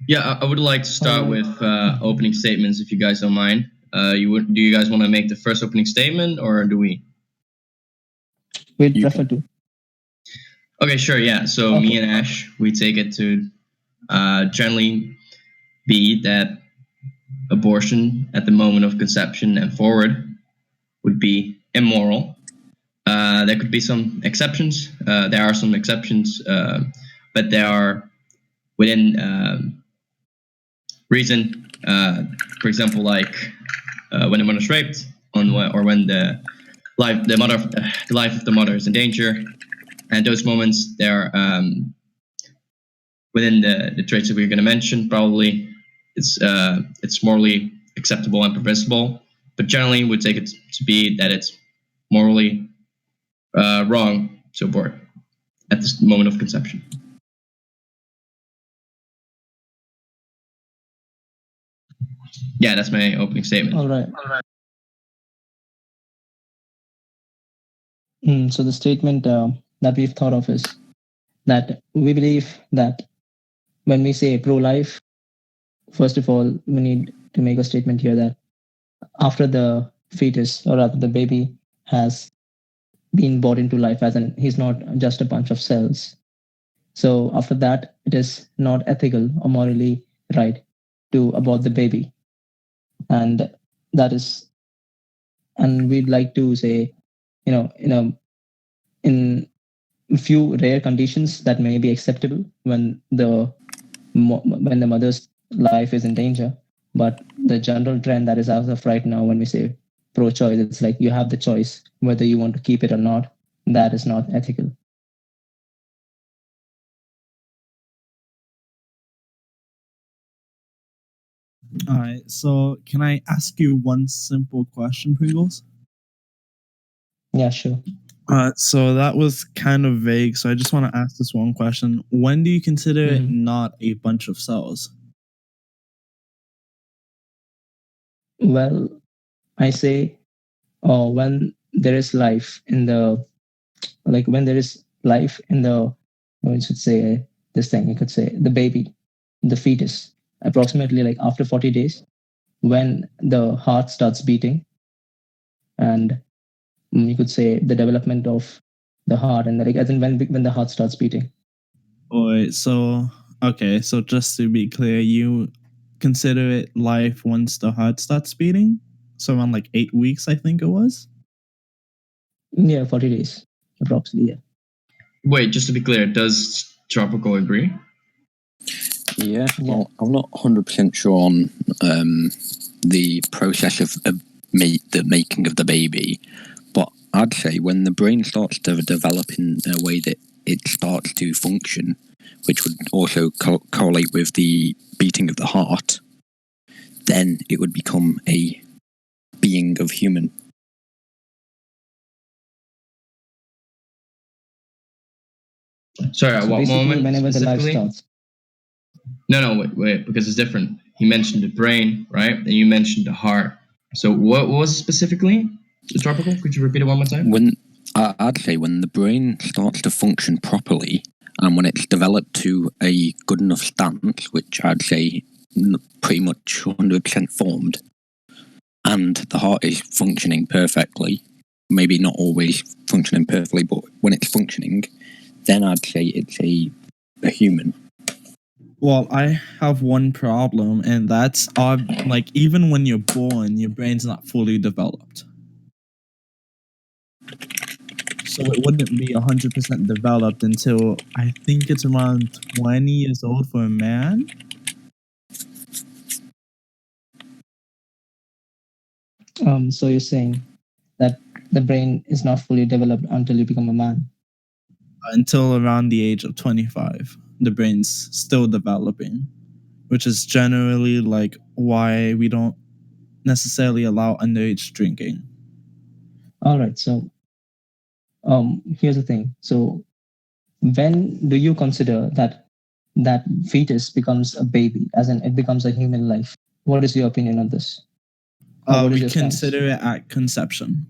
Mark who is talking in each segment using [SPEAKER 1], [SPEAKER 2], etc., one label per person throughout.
[SPEAKER 1] Yeah, I would like to start with opening statements, if you guys don't mind. Do you guys want to make the first opening statement, or do we?
[SPEAKER 2] We'd prefer to.
[SPEAKER 1] Okay, sure. Yeah. So
[SPEAKER 2] Okay.
[SPEAKER 1] me and Ash, we take it to generally be that abortion at the moment of conception and forward would be immoral. There could be some exceptions. There are some exceptions, but they are within reason. For example, like when the mother is raped, or when the life of the mother is in danger. And those moments, they're within the traits that we're going to mention. Probably it's morally acceptable and permissible, but generally we take it to be that it's morally wrong to abort at this moment of conception. Yeah, that's my opening statement.
[SPEAKER 2] All right. So the statement that we've thought of is that we believe that when we say pro-life, first of all, we need to make a statement here that after the fetus, or rather the baby, has been brought into life, as in he's not just a bunch of cells. So after that, it is not ethical or morally right to abort the baby. And that is, and we'd like to say, in few rare conditions that may be acceptable when the mother's life is in danger. But the general trend that is as of right now, when we say pro-choice, it's like you have the choice whether you want to keep it or not. That is not ethical.
[SPEAKER 3] All right. So can I ask you one simple question, Pringles?
[SPEAKER 2] Yeah, sure.
[SPEAKER 3] So that was kind of vague. So I just want to ask this one question. When do you consider it not a bunch of cells?
[SPEAKER 2] Well, I say when there is life in the, when there is life in the, we should say this thing, you could say the baby, the fetus, approximately like after 40 days, when the heart starts beating, and you could say the development of the heart, and as in when the heart starts beating.
[SPEAKER 3] Alright, so okay, so just to be clear, you consider it life once the heart starts beating? So around like 8 weeks, I think it was?
[SPEAKER 2] Yeah, 40 days, approximately, yeah.
[SPEAKER 1] Wait, just to be clear, does Tropical agree?
[SPEAKER 4] Yeah, well, I'm not 100% sure on the process of the making of the baby, but I'd say when the brain starts to develop in a way that it starts to function, which would also correlate with the beating of the heart, then it would become a being of human.
[SPEAKER 1] Sorry, at what moment
[SPEAKER 2] whenever the life
[SPEAKER 1] specifically?
[SPEAKER 2] starts.
[SPEAKER 1] No, wait, because it's different. He mentioned the brain, right? And you mentioned the heart. So what was specifically the Tropical? Could you repeat it one more time?
[SPEAKER 4] I'd say when the brain starts to function properly, and when it's developed to a good enough stance, which I'd say pretty much 100% formed, and the heart is functioning perfectly, maybe not always functioning perfectly, but when it's functioning, then I'd say it's a human.
[SPEAKER 3] Well, I have one problem, and that's like even when you're born, your brain's not fully developed. So it wouldn't be 100% developed until I think it's around 20 years old for a man.
[SPEAKER 2] So you're saying that the brain is not fully developed until you become a man?
[SPEAKER 3] Until around the age of 25, the brain's still developing, which is generally like why we don't necessarily allow underage drinking.
[SPEAKER 2] All right, so here's the thing. So when do you consider that fetus becomes a baby, as in it becomes a human life? What is your opinion on this?
[SPEAKER 3] We consider it at conception.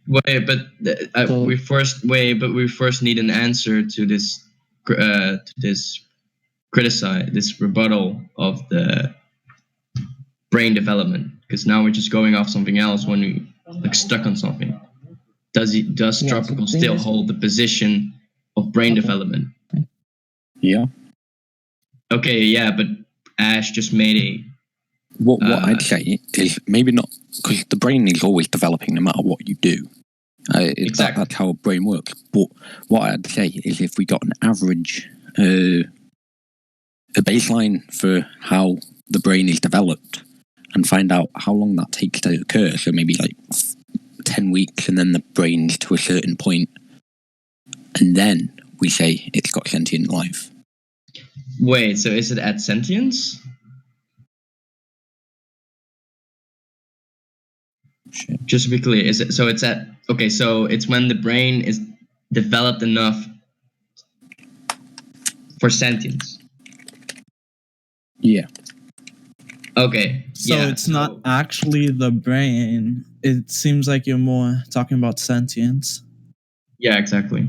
[SPEAKER 1] Wait, but we first need an answer to this criticize this rebuttal of the brain development, because now we're just going off something else when we like stuck on something. Does Tropical still hold the position of brain development?
[SPEAKER 4] Yeah.
[SPEAKER 1] Okay, yeah, but Ash just made a.
[SPEAKER 4] What I'd say is maybe not, because the brain is always developing no matter what you do.
[SPEAKER 1] Exactly.
[SPEAKER 4] That's how a brain works. But what I'd say is if we got an average, a baseline for how the brain is developed and find out how long that takes to occur, so maybe like 10 weeks and then the brain's to a certain point, and then we say it's got sentient life.
[SPEAKER 1] Wait, so is it at sentience?
[SPEAKER 4] Shit.
[SPEAKER 1] Just to be clear, is it so it's at okay, so it's when the brain is developed enough for sentience.
[SPEAKER 4] Yeah.
[SPEAKER 1] Okay.
[SPEAKER 3] So it's not actually the brain. It seems like you're more talking about sentience.
[SPEAKER 1] Yeah, exactly.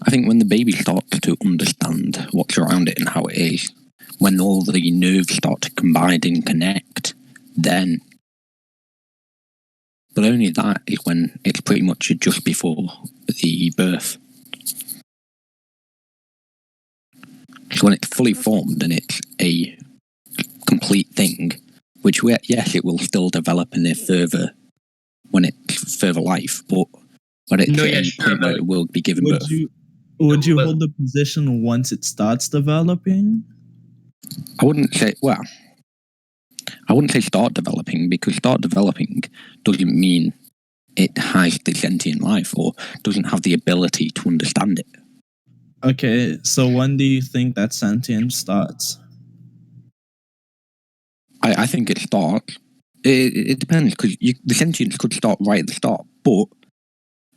[SPEAKER 4] I think when the baby starts to understand what's around it and how it is, when all the nerves start to combine and connect, then. But only that is when it's pretty much just before the birth. So when it's fully formed and it's a complete thing, which yes, it will still develop in when it's further life, but when it's point where it will be given birth.
[SPEAKER 3] Would you hold the position once it starts developing?
[SPEAKER 4] I wouldn't say start developing, because start developing doesn't mean it has the sentient life or doesn't have the ability to understand it.
[SPEAKER 3] Okay, so when do you think that sentience starts?
[SPEAKER 4] I think it starts. It depends, because the sentience could start right at the start, but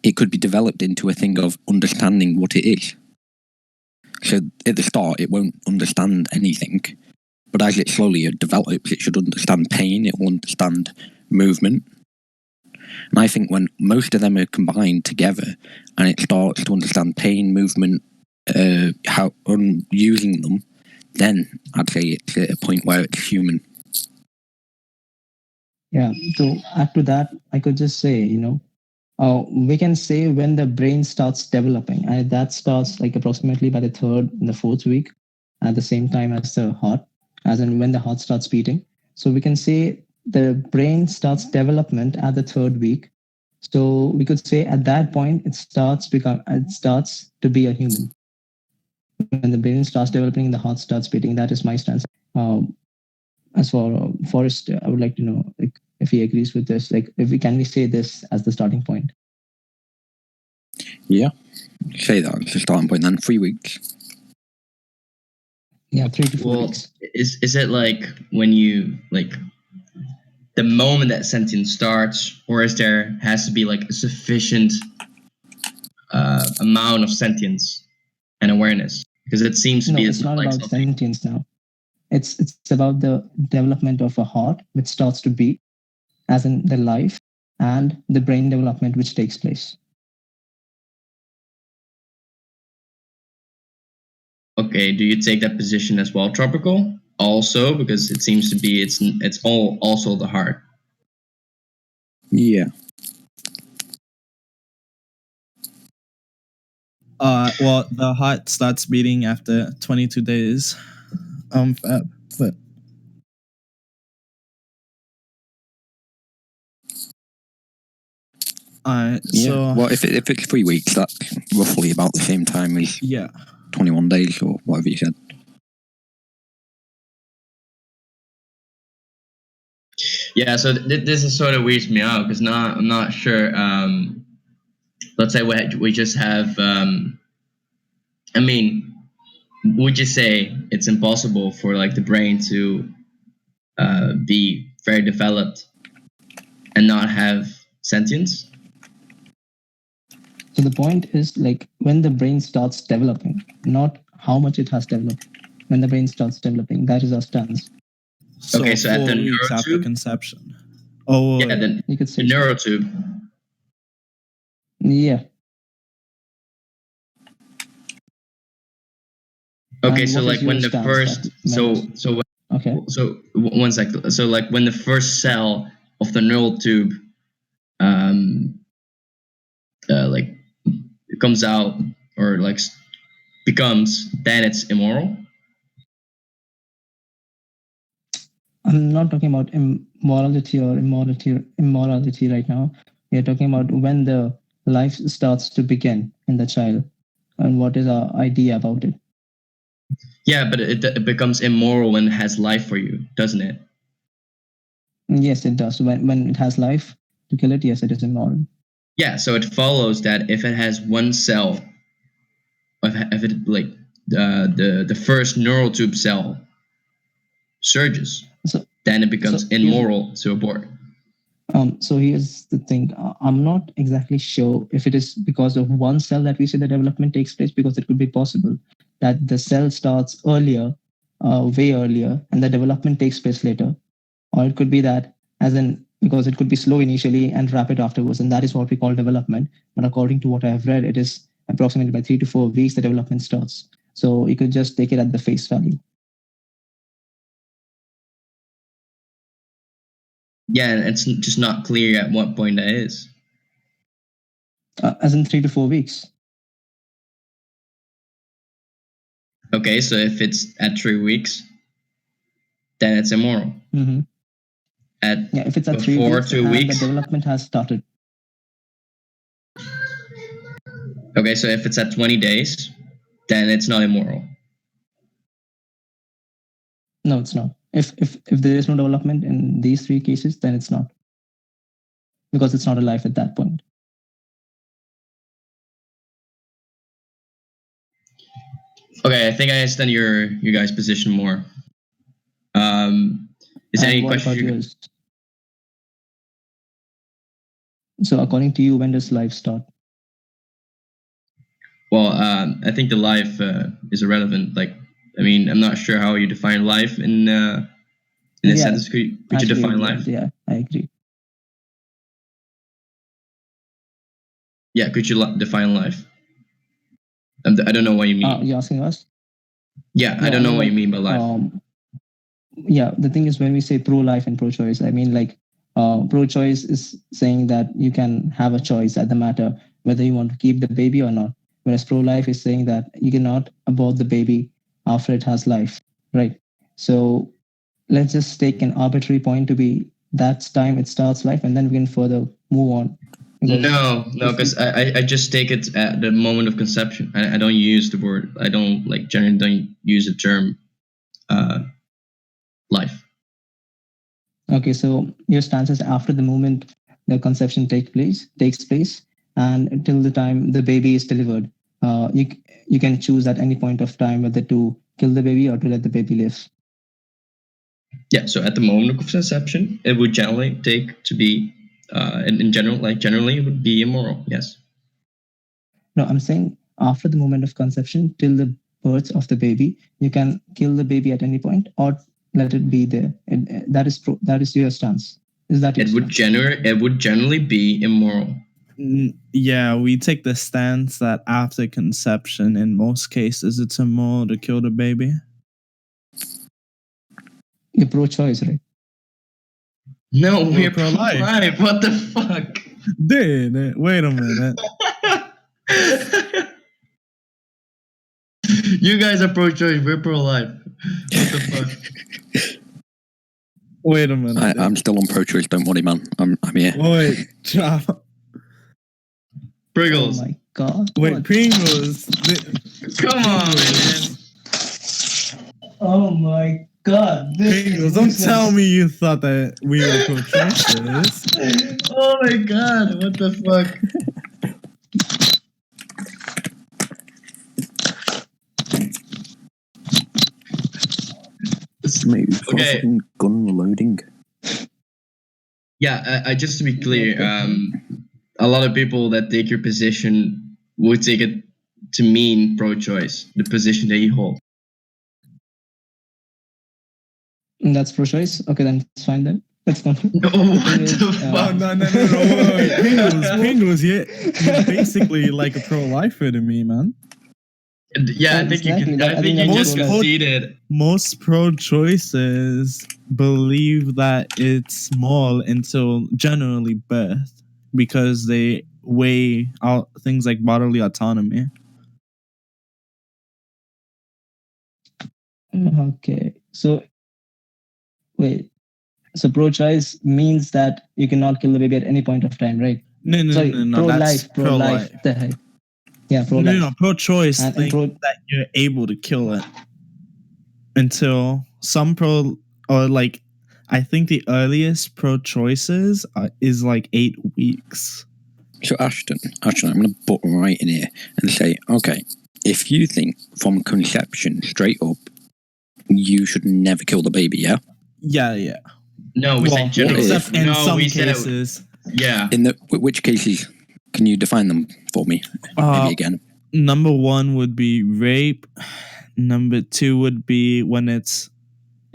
[SPEAKER 4] it could be developed into a thing of understanding what it is. So at the start, it won't understand anything, but as it slowly develops, it should understand pain, it will understand movement. And I think when most of them are combined together and it starts to understand pain, movement, how using them, then I'd say it's at a point where it's human.
[SPEAKER 2] Yeah, to add to that, I could just say, we can say when the brain starts developing, and that starts like approximately by the 3rd and the 4th week, at the same time as the heart, as in when the heart starts beating. So we can say the brain starts development at the 3rd week. So we could say at that point it starts to be a human. When the brain starts developing, the heart starts beating. That is my stance. As for Forrest, I would like to know if he agrees with this. Can we say this as the starting point?
[SPEAKER 4] Yeah, say that as the starting point. Then 3 weeks.
[SPEAKER 2] Yeah, 3 to 4 weeks.
[SPEAKER 1] Is it like when you the moment that sentence starts, or is there has to be like a sufficient amount of sentience and awareness? Because it seems to be
[SPEAKER 2] it's not about sentience now. It's about the development of a heart which starts to beat, as in the life, and the brain development which takes place.
[SPEAKER 1] Okay, do you take that position as well, Tropical? Also, because it seems to be it's all also the heart.
[SPEAKER 4] Yeah.
[SPEAKER 3] Well, the heart starts beating after 22 days. But
[SPEAKER 4] So well, if it's 3 weeks, that's roughly about the same time as 21 days or whatever you said.
[SPEAKER 1] Yeah, so this is sort of weirds me out because now I'm not sure. Let's say we just have. I mean, would you say it's impossible for the brain to be very developed and not have sentience?
[SPEAKER 2] So the point is when the brain starts developing, not how much it has developed. When the brain starts developing, that is our stance.
[SPEAKER 3] So
[SPEAKER 1] okay, so at the
[SPEAKER 3] weeks after conception. Oh,
[SPEAKER 1] yeah, then
[SPEAKER 2] you could say
[SPEAKER 1] the neurotube.
[SPEAKER 2] Yeah.
[SPEAKER 1] Okay,
[SPEAKER 2] And
[SPEAKER 1] so
[SPEAKER 2] what
[SPEAKER 1] like
[SPEAKER 2] is
[SPEAKER 1] when
[SPEAKER 2] your
[SPEAKER 1] the
[SPEAKER 2] stance
[SPEAKER 1] first,
[SPEAKER 2] that okay,
[SPEAKER 1] one sec. So like when the first cell of the neural tube, like comes out or like becomes, then it's immoral.
[SPEAKER 2] I'm not talking about immorality or immorality right now. We are talking about when the life starts to begin in the child, and what is our idea about it.
[SPEAKER 1] Yeah, but it becomes immoral when it has life for you, doesn't it?
[SPEAKER 2] Yes, it does. When it has life, to kill it, yes, it is immoral.
[SPEAKER 1] Yeah, so it follows that if it has one cell, if it like the first neural tube cell surges,
[SPEAKER 2] So,
[SPEAKER 1] then it becomes
[SPEAKER 2] so here's,
[SPEAKER 1] immoral to abort.
[SPEAKER 2] so here's the thing. I'm not exactly sure if it is because of one cell that we say the development takes place, because it could be possible that the cell starts earlier, way earlier, and the development takes place later. Or it could be that, as in, because it could be slow initially and rapid afterwards, and that is what we call development. But according to what I have read, it is approximately by 3 to 4 weeks the development starts. So you could just take it at the face value.
[SPEAKER 1] Yeah, and it's just not clear at what point that is.
[SPEAKER 2] As in 3 to 4 weeks.
[SPEAKER 1] Okay, so if it's at 3 weeks, then it's immoral.
[SPEAKER 2] Mm-hmm. If it's at 3 weeks
[SPEAKER 1] 2
[SPEAKER 2] and
[SPEAKER 1] weeks,
[SPEAKER 2] the development has started.
[SPEAKER 1] okay, so if it's at 20 days, then it's not immoral.
[SPEAKER 2] No, it's not. If there is no development in these 3 cases, then it's not, because it's not a life at that point.
[SPEAKER 1] Okay, I think I understand your guys' position more. Is there any
[SPEAKER 2] What
[SPEAKER 1] questions?
[SPEAKER 2] about yours? So according to you, when does life start?
[SPEAKER 1] Well, I think the life is irrelevant. Like, I mean, I'm not sure how you define life in a sentence. Could you define life?
[SPEAKER 2] Yeah, I agree.
[SPEAKER 1] Yeah, could you define life? I don't know what you mean.
[SPEAKER 2] You're asking us?
[SPEAKER 1] Yeah, I don't know what you mean by life.
[SPEAKER 2] Yeah, the thing is, when we say pro-life and pro-choice, I mean, like, pro-choice is saying that you can have a choice at the matter whether you want to keep the baby or not. Whereas pro-life is saying that you cannot abort the baby after it has life, right? So let's just take an arbitrary point to be that's time it starts life, and then we can further move on.
[SPEAKER 1] No, because I just take it at the moment of conception. I don't use the word. I don't generally don't use the term life.
[SPEAKER 2] Okay, so your stance is after the moment the conception takes place, and until the time the baby is delivered, you can choose at any point of time whether to kill the baby or to let the baby live.
[SPEAKER 1] Yeah, so at the moment of conception, it would generally take to be, in general, generally, it would be immoral. Yes.
[SPEAKER 2] No, I'm saying after the moment of conception till the birth of the baby, you can kill the baby at any point or let it be there. That is your stance. Is that your stance?
[SPEAKER 1] It would generally be immoral.
[SPEAKER 3] Yeah, we take the stance that after conception, in most cases, it's immoral to kill the baby.
[SPEAKER 2] You're pro-choice, right?
[SPEAKER 1] No, we're pro-life. What the fuck?
[SPEAKER 3] Dude, wait a minute.
[SPEAKER 1] You guys are pro-choice. We're pro-life. What the fuck?
[SPEAKER 3] Wait a minute.
[SPEAKER 4] I'm still on pro-choice. Don't worry, man. I'm here.
[SPEAKER 3] Wait,
[SPEAKER 1] Pringles.
[SPEAKER 2] Oh my god.
[SPEAKER 3] Wait,
[SPEAKER 2] what?
[SPEAKER 3] Pringles.
[SPEAKER 1] Come on, man.
[SPEAKER 2] Oh my god.
[SPEAKER 3] Pringles, don't tell me you thought that we were pro-choices.
[SPEAKER 1] Oh my god, what the fuck?
[SPEAKER 4] Mate, you've got a fucking gun loading.
[SPEAKER 1] Yeah, I just to be clear, a lot of people that take your position would take it to mean pro-choice, the position that you hold.
[SPEAKER 2] That's pro-choice? Okay, then it's fine then. Let's go.
[SPEAKER 1] No, what the fuck?
[SPEAKER 3] No. Pringles, yeah. You're basically like a pro-lifer to me, man.
[SPEAKER 1] Yeah, I think
[SPEAKER 2] Exactly,
[SPEAKER 1] you can.
[SPEAKER 2] that-
[SPEAKER 1] I
[SPEAKER 2] I
[SPEAKER 1] think
[SPEAKER 2] think
[SPEAKER 1] you
[SPEAKER 2] that's
[SPEAKER 1] just
[SPEAKER 2] pro-life.
[SPEAKER 1] conceded.
[SPEAKER 3] Most pro-choices believe that it's small until generally birth because they weigh out things like bodily autonomy.
[SPEAKER 2] Okay. So wait. So pro-choice means that you cannot kill the baby at any point of time, right?
[SPEAKER 3] No,
[SPEAKER 2] Sorry,
[SPEAKER 3] that's
[SPEAKER 2] pro-life.
[SPEAKER 3] pro-life.
[SPEAKER 2] The heck. Yeah,
[SPEAKER 3] No,
[SPEAKER 2] pro-life.
[SPEAKER 3] pro-choice
[SPEAKER 2] And
[SPEAKER 3] think that you're able to kill it until some I think the earliest pro-choices is like 8 weeks.
[SPEAKER 4] So Ashton, I'm going to butt right in here and say, okay, if you think from conception straight up, you should never kill the baby, yeah?
[SPEAKER 3] Yeah.
[SPEAKER 1] No, we said generally.
[SPEAKER 3] Except in
[SPEAKER 1] No,
[SPEAKER 3] some
[SPEAKER 1] we said-
[SPEAKER 3] cases.
[SPEAKER 1] Yeah.
[SPEAKER 4] In which cases? Can you define them for me? Maybe again.
[SPEAKER 3] Number 1 would be rape. Number 2 would be when it's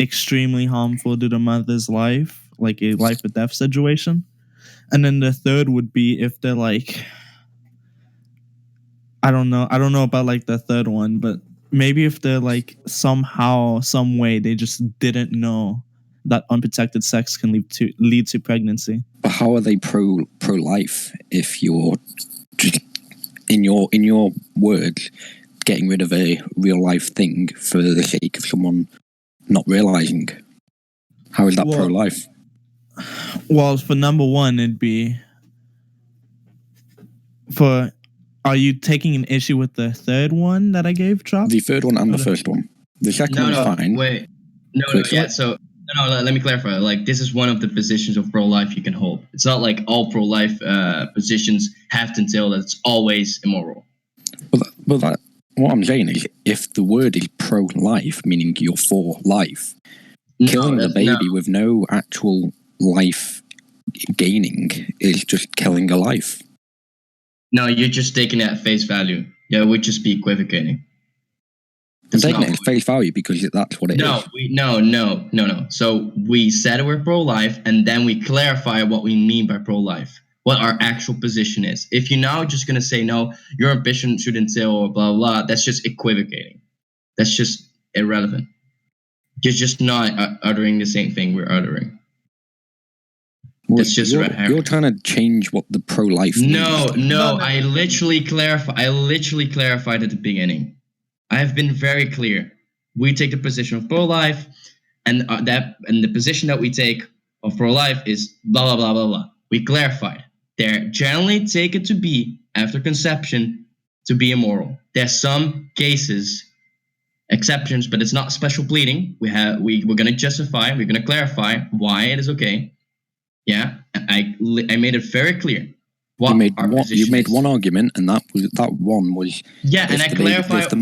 [SPEAKER 3] extremely harmful to the mother's life, like a life or death situation. And then the third would be if they're like, I don't know about like the third one, but maybe if they're like somehow, some way they just didn't know that unprotected sex can lead to pregnancy.
[SPEAKER 4] But how are they pro-life if you're just in your words getting rid of a real life thing for the sake of someone not realizing? How is that pro-life?
[SPEAKER 3] Well, for number 1, it'd be for. Are you taking an issue with the third one that I gave, Trop?
[SPEAKER 4] The third one and the first one. The second one's fine.
[SPEAKER 1] Wait. No, yeah. So let me clarify. Like, this is one of the positions of pro-life you can hold. It's not like all pro-life positions have to entail that it's always immoral.
[SPEAKER 4] But what I'm saying is, if the word is pro-life, meaning you're for life, killing the baby with no actual life gaining is just killing a life.
[SPEAKER 1] No, you're just taking it at face value. Yeah, it would just be equivocating.
[SPEAKER 4] I'm taking it at face value because that's what it is.
[SPEAKER 1] No. So we said we're pro-life, and then we clarify what we mean by pro-life, what our actual position is. If you're now just going to say, no, your ambition should entail blah, blah, that's just equivocating. That's just irrelevant. You're just not uttering the same thing we're uttering.
[SPEAKER 4] Well,
[SPEAKER 1] that's just red herring.
[SPEAKER 4] You're trying to change what the pro-life means.
[SPEAKER 1] No, I literally clarified at the beginning. I've been very clear. We take the position of pro-life, and the position that we take of pro-life is blah blah blah blah blah. We clarified. They generally take it to be after conception to be immoral. There's some cases, exceptions, but it's not special pleading. We're going to justify. We're going to clarify why it is okay. Yeah, I made it very clear.
[SPEAKER 4] You made one argument, and that one was
[SPEAKER 1] and I clarified.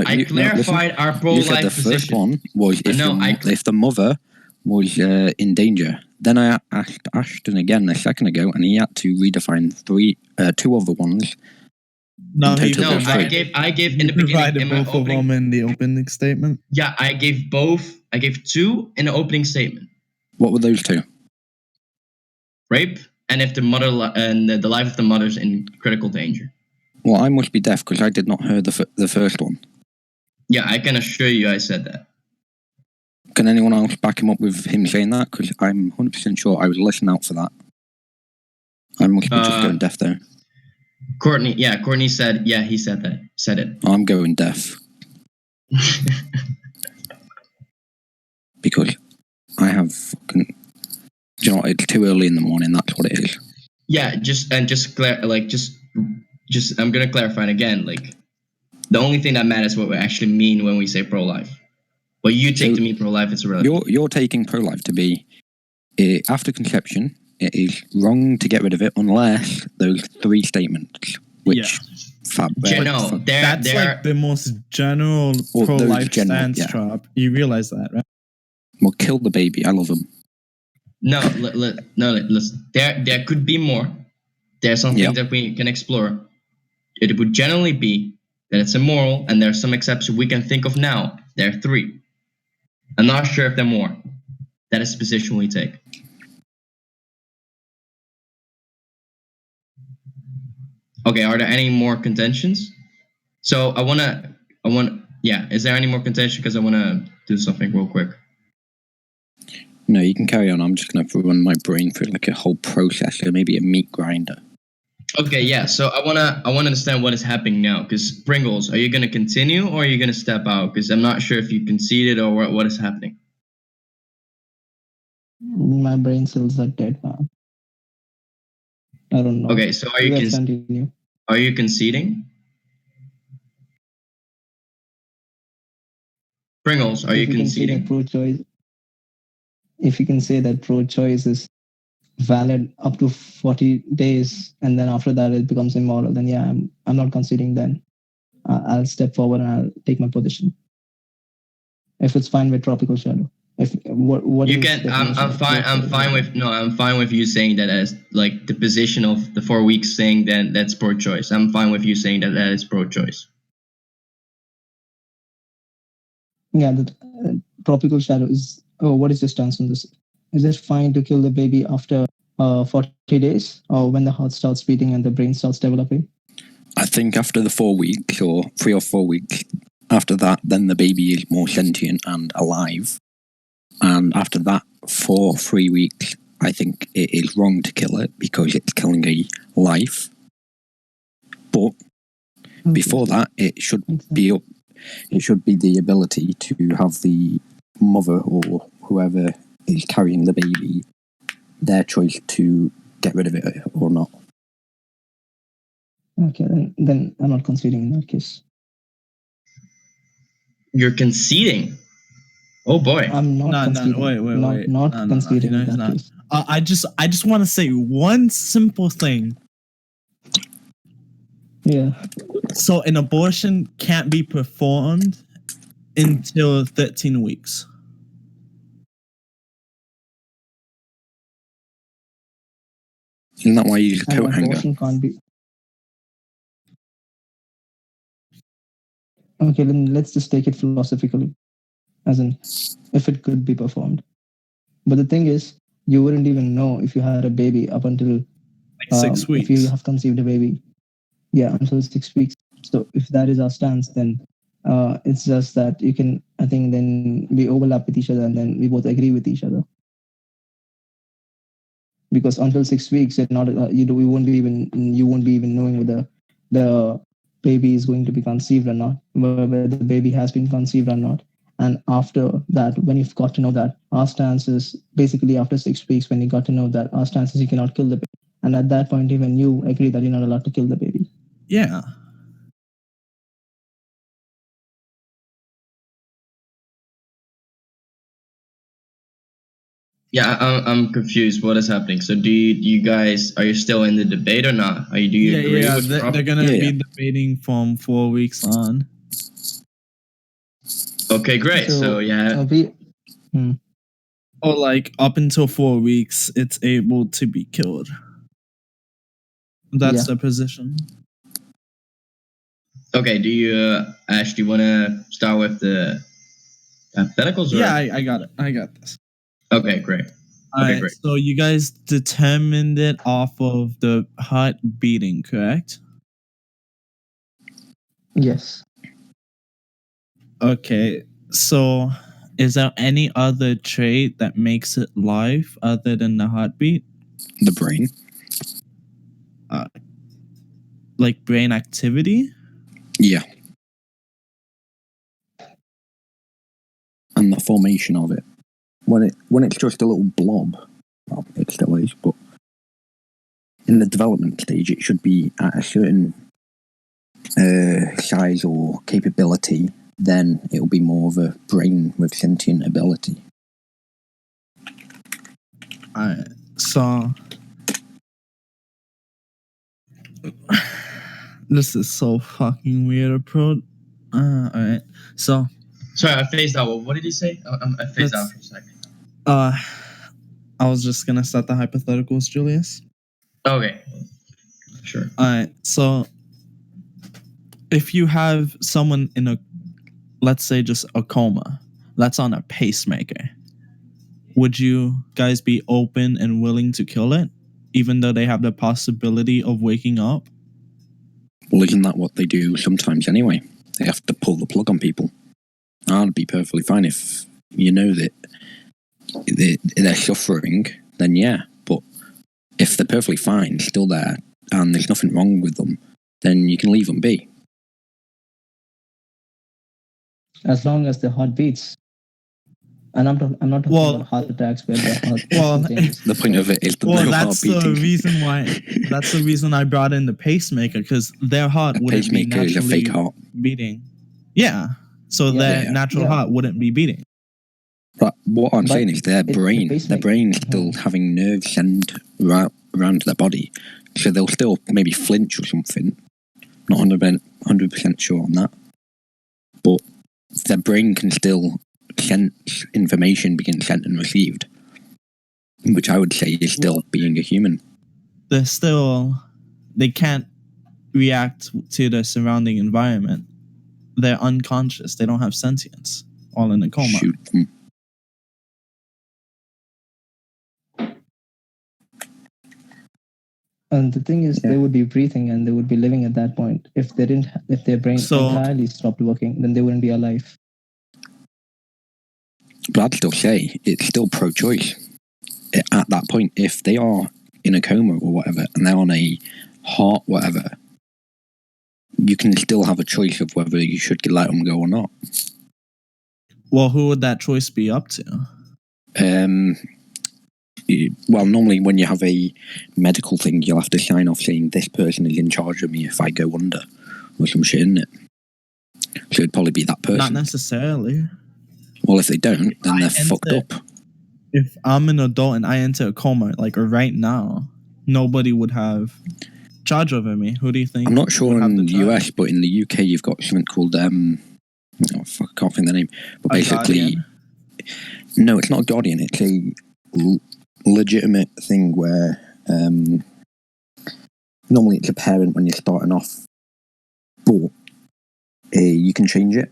[SPEAKER 1] I clarified our pro-life position.
[SPEAKER 4] You said the first one was if the mother was in danger. Then I asked Ashton again a second ago, and he had to redefine two other ones.
[SPEAKER 3] I
[SPEAKER 1] gave in the beginning
[SPEAKER 3] both of them in the opening statement.
[SPEAKER 1] Yeah, I gave both. I gave 2 in the opening statement.
[SPEAKER 4] What were those 2?
[SPEAKER 1] Rape, and if the mother and the life of the mother's in critical danger.
[SPEAKER 4] Well, I must be deaf because I did not hear the first one.
[SPEAKER 1] Yeah, I can assure you I said that.
[SPEAKER 4] Can anyone else back him up with him saying that? Because I'm 100% sure I was listening out for that. I must be just going deaf there.
[SPEAKER 1] Courtney said, yeah, he said that. Said it.
[SPEAKER 4] I'm going deaf. Because I have fucking... it's too early in the morning, that's what it is.
[SPEAKER 1] Yeah, I'm gonna clarify it again. Like, the only thing that matters is what we actually mean when we say pro-life. What you take to mean pro-life is irrelevant.
[SPEAKER 4] You're taking pro-life to be after conception. It is wrong to get rid of it unless those 3 statements, which
[SPEAKER 3] that's like the most general pro-life stance. Trop. You realize that, right?
[SPEAKER 4] Well, kill the baby. I love him.
[SPEAKER 1] No, listen. There could be more. There are some things that we can explore. It would generally be that it's immoral, and there are some exceptions we can think of now. There are 3. I'm not sure if there are more. That is the position we take. Okay, are there any more contentions? So I want. Yeah. Is there any more contention? Because I want to do something real quick.
[SPEAKER 4] No, you can carry on. I'm just going to run my brain through like a whole process, or maybe a meat grinder.
[SPEAKER 1] Okay, yeah. So I wanna understand what is happening now. Because Pringles, are you gonna continue or are you gonna step out? Because I'm not sure if you conceded or what is happening.
[SPEAKER 2] My brain cells are dead, man. I don't know.
[SPEAKER 1] Okay, so
[SPEAKER 2] You guys continue.
[SPEAKER 1] Are you conceding? Pringles, are you conceding?
[SPEAKER 2] If you can say that pro-choice is valid up to 40 days, and then after that it becomes immoral, then yeah, I'm not conceding. Then I'll step forward and I'll take my position. If it's fine with Tropical Shadow. If what
[SPEAKER 1] You
[SPEAKER 2] is
[SPEAKER 1] can.
[SPEAKER 2] definition
[SPEAKER 1] I'm
[SPEAKER 2] of
[SPEAKER 1] fine. I'm
[SPEAKER 2] pro-choice?
[SPEAKER 1] fine with no. I'm fine with you saying that as like the position of the 4 weeks saying that that's pro-choice. I'm fine with you saying that that is pro-choice.
[SPEAKER 2] Yeah, the Tropical Shadow is. Oh, what is your stance on this? Is it fine to kill the baby after 40 days, or when the heart starts beating and the brain starts developing?
[SPEAKER 4] I think after the 4 weeks, or 3 or 4 weeks, after that, then the baby is more sentient and alive. And after that, for 3 weeks, I think it is wrong to kill it because it's killing a life. But before that, it should be up. It should be the ability to have the mother or whoever is carrying the baby, their choice to get rid of it or not.
[SPEAKER 2] Okay, then I'm not conceding in that case.
[SPEAKER 1] You're conceding. Oh boy.
[SPEAKER 2] I'm not conceding.
[SPEAKER 3] Wait.
[SPEAKER 2] Not conceding in that
[SPEAKER 3] not.
[SPEAKER 2] case.
[SPEAKER 3] I just want to say one simple thing.
[SPEAKER 2] Yeah.
[SPEAKER 3] So an abortion can't be performed until 13 weeks.
[SPEAKER 4] Isn't that why you use a coat hanger?
[SPEAKER 2] Abortion can't be. Okay, then let's just take it philosophically, as in, if it could be performed. But the thing is, you wouldn't even know if you had a baby up until
[SPEAKER 3] Like 6 weeks.
[SPEAKER 2] If you have conceived a baby. Yeah, until 6 weeks. So if that is our stance, then it's just that you can. I think then we overlap with each other, and then we both agree with each other. Because until 6 weeks, it not you won't be even knowing whether the baby is going to be conceived or not, whether the baby has been conceived or not. And after that, when you've got to know that, our stance is basically after 6 weeks, when you got to know that our stance is you cannot kill the baby. And at that point, even you agree that you're not allowed to kill the baby.
[SPEAKER 3] Yeah.
[SPEAKER 1] Yeah, I'm confused. What is happening? So do you guys, are you still in the debate or not? Do you agree with
[SPEAKER 3] they're gonna be debating from 4 weeks on.
[SPEAKER 1] Okay, great. So yeah.
[SPEAKER 3] Or like up until 4 weeks, it's able to be killed. That's the position.
[SPEAKER 1] Okay, do you Ash, do you want to start with the hypotheticals? Or?
[SPEAKER 3] Yeah, I got it. I got this.
[SPEAKER 1] Okay, great. Okay, great.
[SPEAKER 3] So you guys determined it off of the heart beating, correct?
[SPEAKER 2] Yes.
[SPEAKER 3] Okay, so is there any other trait that makes it live other than the heartbeat?
[SPEAKER 4] The brain.
[SPEAKER 3] Like brain activity?
[SPEAKER 4] Yeah. And the formation of it. When it's just a little blob, well, it still is, but in the development stage, it should be at a certain size or capability. Then it will be more of a brain with sentient ability.
[SPEAKER 3] Alright, so this is so fucking weird approach. Alright, so
[SPEAKER 1] sorry, I phased out. What did you say? I phased out for a second.
[SPEAKER 3] I was just gonna start the hypotheticals, Julius.
[SPEAKER 1] Okay, sure.
[SPEAKER 3] Alright, so if you have someone in a, let's say just a coma, that's on a pacemaker, would you guys be open and willing to kill it, even though they have the possibility of waking up?
[SPEAKER 4] Well, isn't that what they do sometimes anyway? They have to pull the plug on people. I'd be perfectly fine if you know that they're suffering, then yeah. But if they're perfectly fine, still there, and there's nothing wrong with them, then you can leave them be.
[SPEAKER 2] As long as the heart beats. And I'm not talking about heart attacks where the heart
[SPEAKER 4] the point of it is the
[SPEAKER 3] that's the reason why. That's the reason I brought in the pacemaker, because their heart wouldn't be naturally
[SPEAKER 4] is a fake heart
[SPEAKER 3] beating. Yeah, so their natural heart wouldn't be beating.
[SPEAKER 4] But what I'm saying is their brain's still having nerves send around their body, so they'll still maybe flinch or something. Not 100% sure on that, but their brain can still sense information being sent and received, which I would say is still being a human.
[SPEAKER 3] They can't react to the surrounding environment. They're unconscious. They don't have sentience. All in a coma.
[SPEAKER 4] Shoot.
[SPEAKER 2] And the thing is, they would be breathing and they would be living at that point. If their brain entirely stopped working, then they wouldn't be alive.
[SPEAKER 4] But I'd still say it's still pro-choice at that point. If they are in a coma or whatever, and they're on a heart whatever, you can still have a choice of whether you should let them go or not.
[SPEAKER 3] Well, who would that choice be up to?
[SPEAKER 4] Well, normally when you have a medical thing, you'll have to sign off saying this person is in charge of me if I go under, or some shit, isn't it? So it'd probably be that person.
[SPEAKER 3] Not necessarily.
[SPEAKER 4] Well, if they don't, then they're fucked up.
[SPEAKER 3] If I'm an adult and I enter a coma, like right now, nobody would have charge over me. Who do you think?
[SPEAKER 4] I'm not sure in the US, but in the UK, you've got something called I can't think the name. But basically, no, it's not a guardian. It's a legitimate thing where normally it's a parent when you're starting off, but you can change it.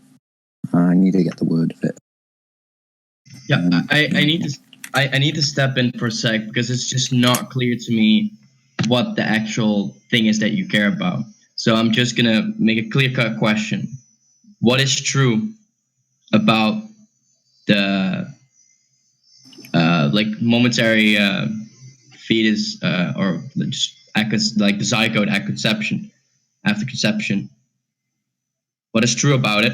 [SPEAKER 4] I need to get the word of it.
[SPEAKER 1] Yeah, I need to step in for a sec because it's just not clear to me what the actual thing is that you care about. So I'm just gonna make a clear-cut question. What is true about the momentary fetus or just like the zygote at conception, after conception? What is true about it?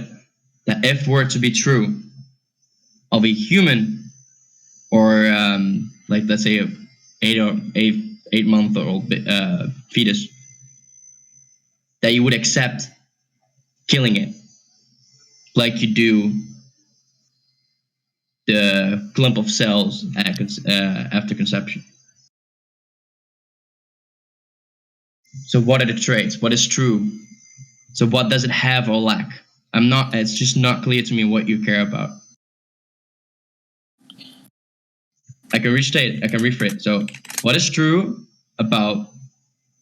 [SPEAKER 1] That if were to be true of a human or let's say a 8-month-old fetus, that you would accept killing it like you do the clump of cells after conception. So what are the traits? What is true? So what does it have or lack? It's just not clear to me what you care about. I can restate, I can rephrase. So what is true about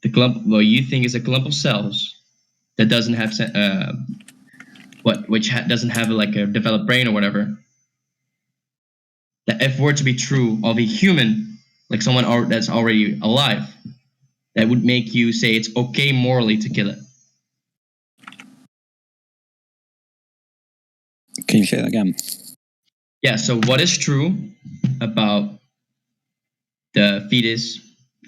[SPEAKER 1] the clump, what you think is a clump of cells that doesn't have doesn't have like a developed brain or whatever, that if were to be true of a human, like someone that's already alive, that would make you say it's okay morally to kill it?
[SPEAKER 4] Can you say that again?
[SPEAKER 1] Yeah, so what is true about the fetus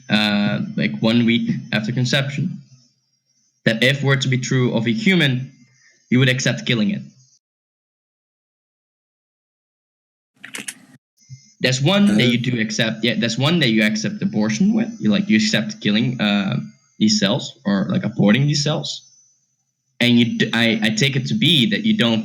[SPEAKER 1] like 1 week after conception, that if were to be true of a human, you would accept killing it? There's one that you do accept. Yeah, there's one that you accept abortion with. You accept killing these cells or like aborting these cells. And I take it to be that you do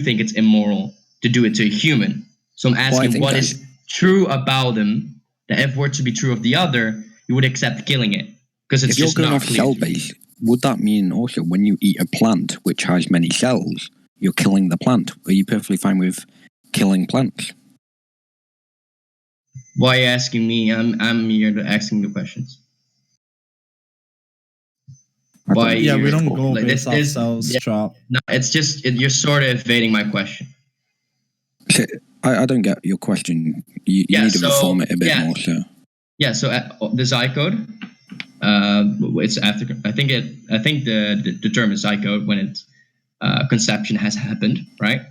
[SPEAKER 1] think it's immoral to do it to a human. So I'm asking, what is true about them that if were to be true of the other, you would accept killing it? Because it's just not clear. If you're going off cell base,
[SPEAKER 4] would that mean also when you eat a plant which has many cells, you're killing the plant? Are you perfectly fine with killing plants?
[SPEAKER 1] Why are you asking me? I'm here asking the questions.
[SPEAKER 3] Why? Yeah, we don't go based off cells, Trop.
[SPEAKER 1] No, it's just you're sort of evading my question.
[SPEAKER 4] I don't get your question. You need to reform it a bit more. So
[SPEAKER 1] yeah, so the zygote it's after. I think the term is zygote when it's conception has happened, right?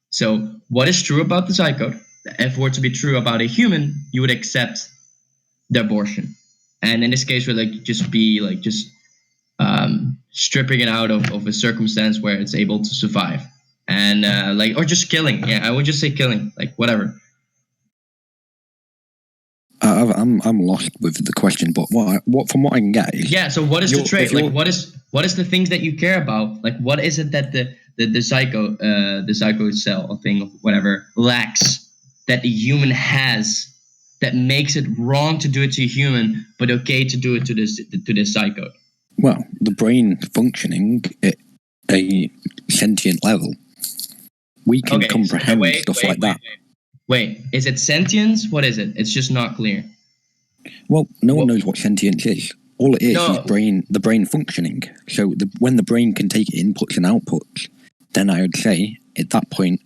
[SPEAKER 1] So what is true about the zygote? If it were to be true about a human, you would accept the abortion, and in this case, would just be just stripping it out of a circumstance where it's able to survive, and or just killing. Yeah, I would just say killing, whatever.
[SPEAKER 4] I'm lost with the question, but what from what I can get is
[SPEAKER 1] So what is the trait? What is the things that you care about? What is it that the zygote cell or thing or whatever lacks that the human has that makes it wrong to do it to a human, but okay to do it to this zygote?
[SPEAKER 4] Well, the brain functioning at a sentient level. We can comprehend stuff like that.
[SPEAKER 1] Wait, is it sentience? What is it? It's just not clear.
[SPEAKER 4] Well, no one knows what sentience is. All it is the brain functioning. So when the brain can take inputs and outputs, then I would say at that point,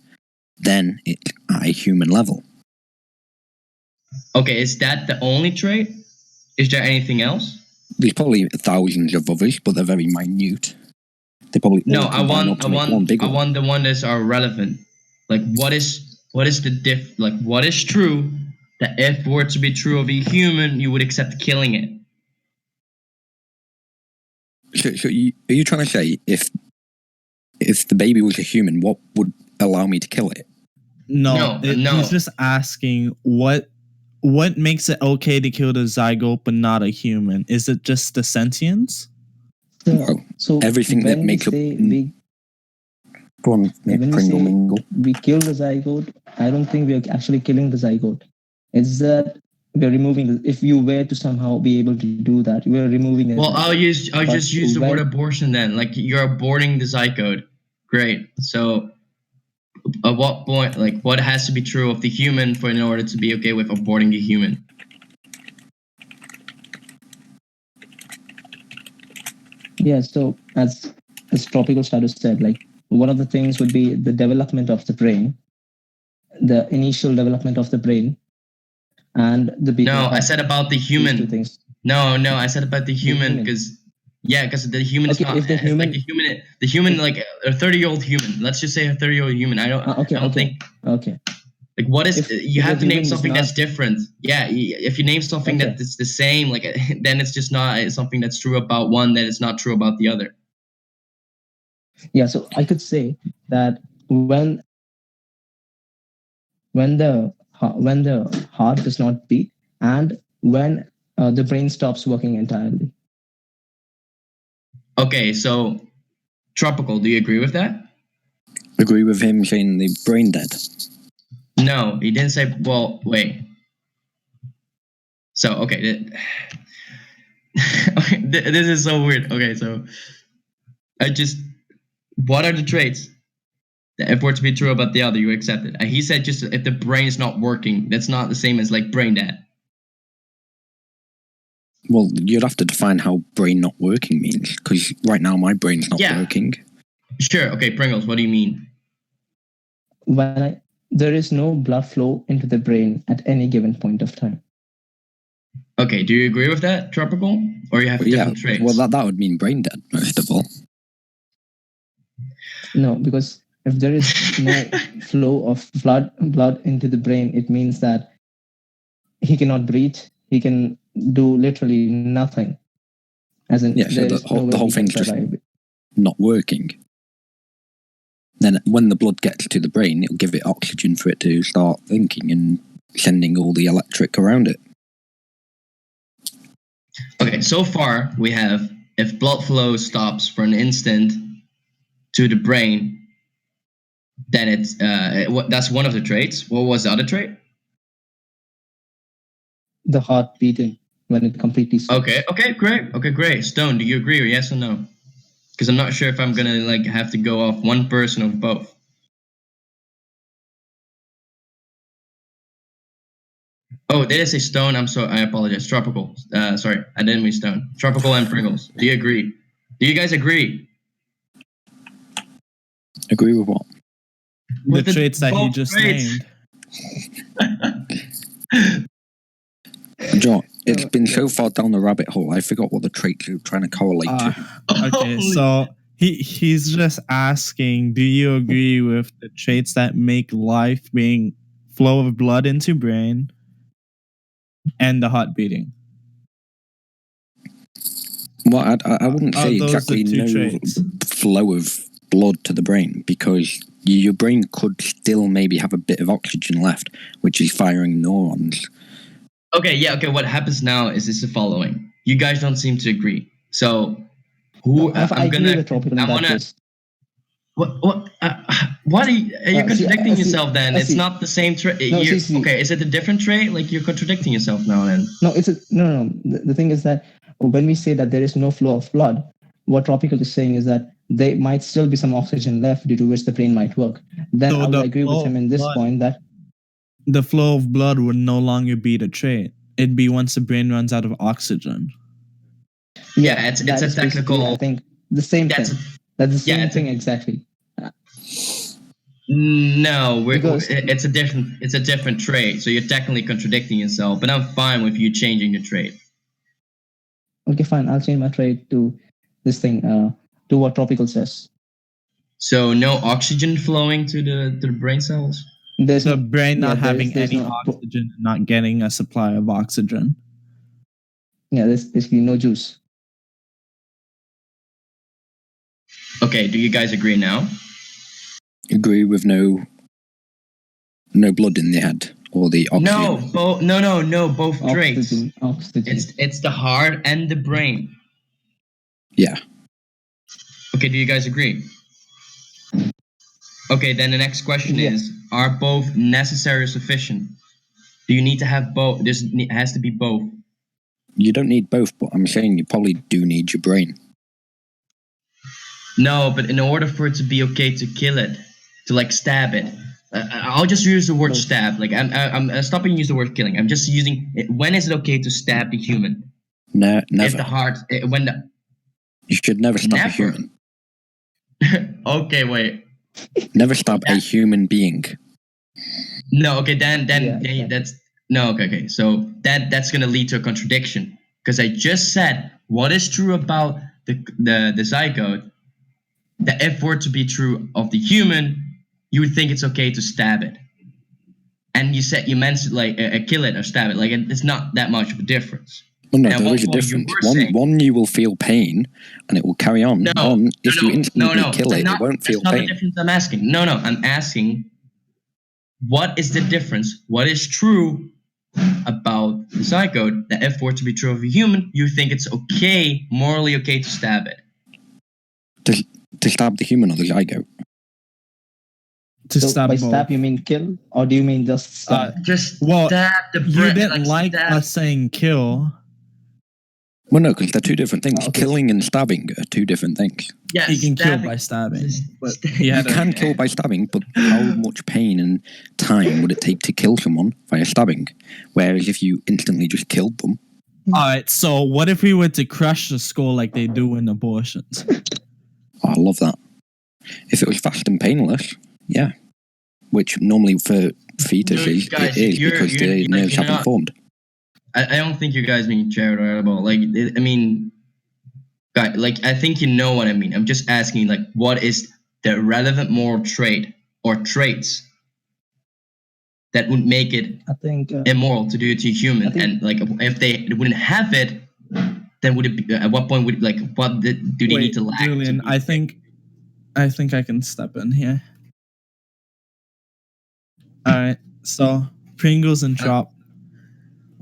[SPEAKER 4] then it's at a human level.
[SPEAKER 1] Okay, is that the only trait? Is there anything else?
[SPEAKER 4] There's probably thousands of others, but they're very minute. They probably
[SPEAKER 1] I want the one that's are relevant. What is the what is true that if were to be true of a human, you would accept killing it?
[SPEAKER 4] So are you trying to say if the baby was a human, what would allow me to kill it?
[SPEAKER 1] No.
[SPEAKER 3] He's just asking what makes it okay to kill the zygote but not a human? Is it just the sentience?
[SPEAKER 2] So
[SPEAKER 4] everything that makes up. Go on, Pringle Mingle.
[SPEAKER 2] We kill the zygote. I don't think we are actually killing the zygote. It's that we're removing. If you were to somehow be able to do that, we're removing it.
[SPEAKER 1] Well, I'll just use the word abortion then. You're aborting the zygote. Great. So, at what point? What has to be true of the human in order to be okay with aborting the human?
[SPEAKER 2] Yeah. So as Tropical Status said, one of the things would be the development of the brain, the initial development of the brain, and the beating heart.
[SPEAKER 1] No, I said about the human.
[SPEAKER 2] These two things.
[SPEAKER 1] No, I said about the human because the human is not.
[SPEAKER 2] If the human,
[SPEAKER 1] the human, a 30-year-old human. Let's just say a 30-year-old human. I don't think.
[SPEAKER 2] Okay.
[SPEAKER 1] What is you have to name something that's different? Yeah, if you name something that's the same, then it's just not something that's true about one that is not true about the other.
[SPEAKER 2] Yeah, so I could say that when the heart does not beat and when the brain stops working entirely.
[SPEAKER 1] Okay, so Tropical, do you agree with that?
[SPEAKER 4] Agree with him saying the brain dead.
[SPEAKER 1] No, he didn't say. Well, wait. So okay, this is so weird. Okay, so what are the traits that if were to be true about the other, you accept it? He said just if the brain is not working, that's not the same as brain dead.
[SPEAKER 4] Well, you'd have to define how brain not working means, because right now my brain's not working.
[SPEAKER 1] Sure. Okay, Pringles, what do you mean?
[SPEAKER 2] There is no blood flow into the brain at any given point of time.
[SPEAKER 1] Okay, do you agree with that, Tropical? Or you have different traits?
[SPEAKER 4] Well, that would mean brain dead, most of all.
[SPEAKER 2] No, because if there is no flow of blood into the brain, it means that he cannot breathe. He can do literally nothing. As in,
[SPEAKER 4] so the whole thing's just not working. Then when the blood gets to the brain, it'll give it oxygen for it to start thinking and sending all the electric around it.
[SPEAKER 1] Okay, so far we have if blood flow stops for an instant to the brain, then it's that's one of the traits. What was the other trait?
[SPEAKER 2] The heart beating when it completely stops.
[SPEAKER 1] Okay, great. Stone, do you agree or yes or no? Because I'm not sure if I'm gonna have to go off one person or both. Oh, did I say Stone? I apologize. Tropical. Sorry, I didn't mean Stone. Tropical and Pringles. Do you agree? Do you guys agree?
[SPEAKER 4] Agree with what?
[SPEAKER 3] The traits that he just named.
[SPEAKER 4] John, It's been so far down the rabbit hole, I forgot what the traits are trying to correlate to.
[SPEAKER 3] Okay, so he's just asking, do you agree with the traits that make life being flow of blood into brain and the heart beating?
[SPEAKER 4] Well, I wouldn't say
[SPEAKER 3] those
[SPEAKER 4] exactly
[SPEAKER 3] the two
[SPEAKER 4] no
[SPEAKER 3] traits?
[SPEAKER 4] flow of blood to the brain, because your brain could still maybe have a bit of oxygen left, which is firing neurons.
[SPEAKER 1] Okay, what happens now is the following. You guys don't seem to agree. So,
[SPEAKER 2] I agree with Tropical in that case.
[SPEAKER 1] What are you contradicting yourself then? It's not the same trait. Okay, is it a different trait? Like, you're contradicting yourself now then.
[SPEAKER 2] No, no. The thing is that when we say that there is no flow of blood, what Tropical is saying is that there might still be some oxygen left due to which the brain might work. Then I would agree with him in this point that
[SPEAKER 3] the flow of blood would no longer be the trait. It'd be once the brain runs out of oxygen.
[SPEAKER 1] Yeah, it's a technical.
[SPEAKER 2] I think the same thing. That's the same thing exactly.
[SPEAKER 1] No, it's a different trait. So you're technically contradicting yourself. But I'm fine with you changing your trait.
[SPEAKER 2] Okay, fine. I'll change my trait to this thing. To what Tropical says.
[SPEAKER 1] So no oxygen flowing to the brain cells.
[SPEAKER 3] There's the brain not having any oxygen, not getting a supply of oxygen.
[SPEAKER 2] Yeah, there's basically no juice.
[SPEAKER 1] Okay, do you guys agree now?
[SPEAKER 4] Agree with no blood in the head or the oxygen?
[SPEAKER 1] No, both traits.
[SPEAKER 2] Oxygen.
[SPEAKER 1] It's the heart and the brain.
[SPEAKER 4] Yeah.
[SPEAKER 1] Okay, do you guys agree? Okay, then the next question is, are both necessary or sufficient? Do you need to have both? It has to be both.
[SPEAKER 4] You don't need both, but I'm saying you probably do need your brain.
[SPEAKER 1] No, but in order for it to be okay to kill it, to like stab it, I'll just use the word stab. Like I'm stopping using the word killing. I'm just using it. When is it okay to stab the human?
[SPEAKER 4] No, never.
[SPEAKER 1] If the heart, when the
[SPEAKER 4] you should never stab a human.
[SPEAKER 1] Okay, wait.
[SPEAKER 4] Never stab a human being.
[SPEAKER 1] No, okay, then that's no, okay. So that's gonna lead to a contradiction because I just said what is true about the zygote. That if were to be true of the human, you would think it's okay to stab it. And you mentioned like kill it or stab it. Like it's not that much of a difference.
[SPEAKER 4] Well, no, there is a difference. One, you will feel pain, and it will carry on. If you instantly kill it, it won't feel pain.
[SPEAKER 1] That's not the difference I'm asking. No, I'm asking, what is the difference? What is true about the zygote that if were to be true of a human, you think it's okay, morally okay to stab it?
[SPEAKER 4] To stab the human or the zygote?
[SPEAKER 2] By stab you mean kill, or do you mean just stab?
[SPEAKER 1] Stab the brain.
[SPEAKER 3] You didn't like us saying kill.
[SPEAKER 4] Well, no, because they're two different things. Okay. Killing and stabbing are two different things.
[SPEAKER 1] Yeah,
[SPEAKER 3] you can kill by stabbing.
[SPEAKER 4] You can kill by stabbing, but how much pain and time would it take to kill someone via stabbing? Whereas if you instantly just killed them.
[SPEAKER 3] Alright, so what if we were to crush the skull like they do in abortions?
[SPEAKER 4] Oh, I love that. If it was fast and painless, yeah. Which normally for fetuses it is because the nerves haven't formed.
[SPEAKER 1] I don't think you guys mean charitable. Like, I mean, guys, like, I think you know what I mean. I'm just asking, like, what is the relevant moral trait or traits that would make it immoral to do it to a human? And, like, if they wouldn't have it, then would it be, at what point would, like, what do they need to lack?
[SPEAKER 3] Julian, I think I can step in here. Alright, so Pringles and Trop.